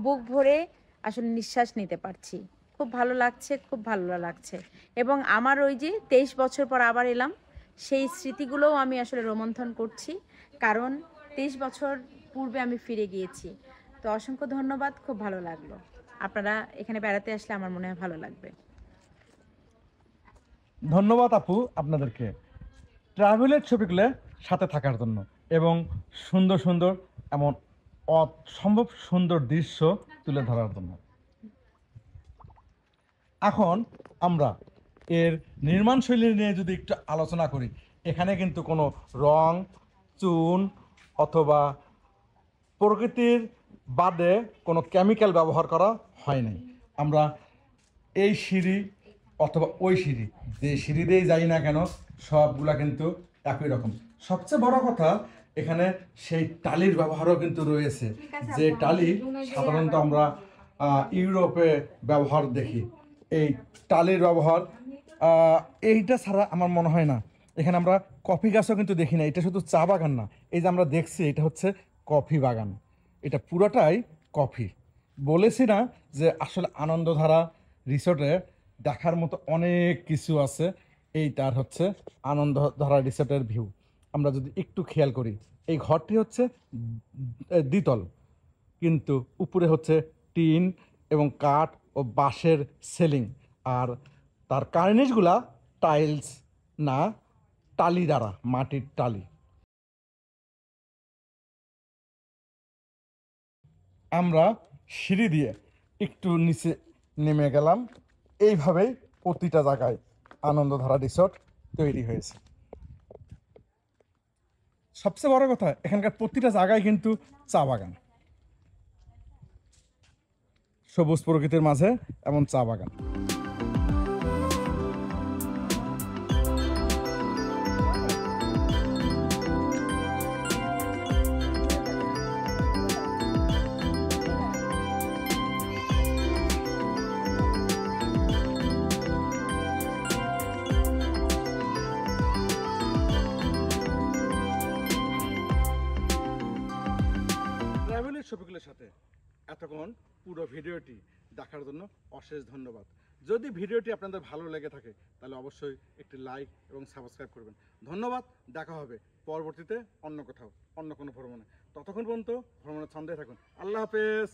বুক ভরে আসলে নিঃশ্বাস নিতে পারছি। খুব ভালো লাগছে, খুব ভালো লাগছে। এবং আমার ওই যে 23 বছর পর আবার এলাম, সেই স্মৃতিগুলোও আমি আসলে রোমন্থন করছি, কারণ 23 বছর পূর্বে আমি ফিরে গিয়েছি। তো অসংখ্য ধন্যবাদ, খুব ভালো লাগলো। আপনারা এখানে বেড়াতে আসলে আমার মনে হয় ভালো লাগবে। ধন্যবাদ আপু আপনাদেরকে ট্রাভেলের ছবিগুলো সাথে থাকার জন্য। এবং সুন্দর সুন্দর এমন অসম্ভব সুন্দর দৃশ্য তুলে ধরার জন্য। এখন আমরা এর নির্মাণশৈলী নিয়ে যদি একটু আলোচনা করি, এখানে কিন্তু কোনো রং, চুন অথবা প্রকৃতির বাদে কোনো কেমিক্যাল ব্যবহার করা হয় নাই। আমরা এই সিঁড়ি অথবা ওই সিঁড়ি, যে সিঁড়ি দিয়েই যাই না কেন, সবগুলা কিন্তু একই রকম। সবচেয়ে বড় কথা, এখানে সেই টালির ব্যবহারও কিন্তু রয়েছে, যে টালি সাধারণত আমরা ইউরোপে ব্যবহার দেখি। এই টালির ব্যবহার এইটা ছাড়া আমার মনে হয় না। এখানে আমরা কফি গাছও কিন্তু দেখি না, এটা শুধু চা বাগান না, এই যে আমরা দেখছি এটা হচ্ছে কফি বাগান, এটা পুরোটাই কফি। বলেছি না যে আসলে আনন্দধারা রিসোর্টে দেখার মতো অনেক কিছু আছে। এইটার হচ্ছে আনন্দধারা রিসোর্টের ভিউ। আমরা যদি একটু খেয়াল করি, এই ঘরটি হচ্ছে দ্বিতল, কিন্তু উপরে হচ্ছে টিন এবং কাঠ ও বাঁশের সেলিং, আর তার কার্নিশগুলা টাইলস না, টালি দ্বারা, মাটির টালি। আমরা সিঁড়ি দিয়ে একটু নিচে নেমে গেলাম। এইভাবেই প্রতিটা জায়গায় আনন্দধারা রিসোর্ট তৈরি হয়েছে। সবচেয়ে বড় কথা, এখানকার প্রতিটা জায়গায় কিন্তু চা বাগান, সবুজ প্রকৃতির মাঝে এমন চা বাগান। ট্রাভেলের শফিকুলের সাথে এতক্ষণ পুরো ভিডিওটি দেখার জন্য অশেষ ধন্যবাদ। যদি ভিডিওটি আপনাদের ভালো লেগে থাকে তাহলে অবশ্যই একটি লাইক এবং সাবস্ক্রাইব করবেন। ধন্যবাদ। দেখা হবে পরবর্তীতে অন্য কোথাও, অন্য কোনো ভ্রমণে। ততক্ষণ পর্যন্ত ভ্রমণের ছন্দে থাকুন। আল্লাহ হাফেজ।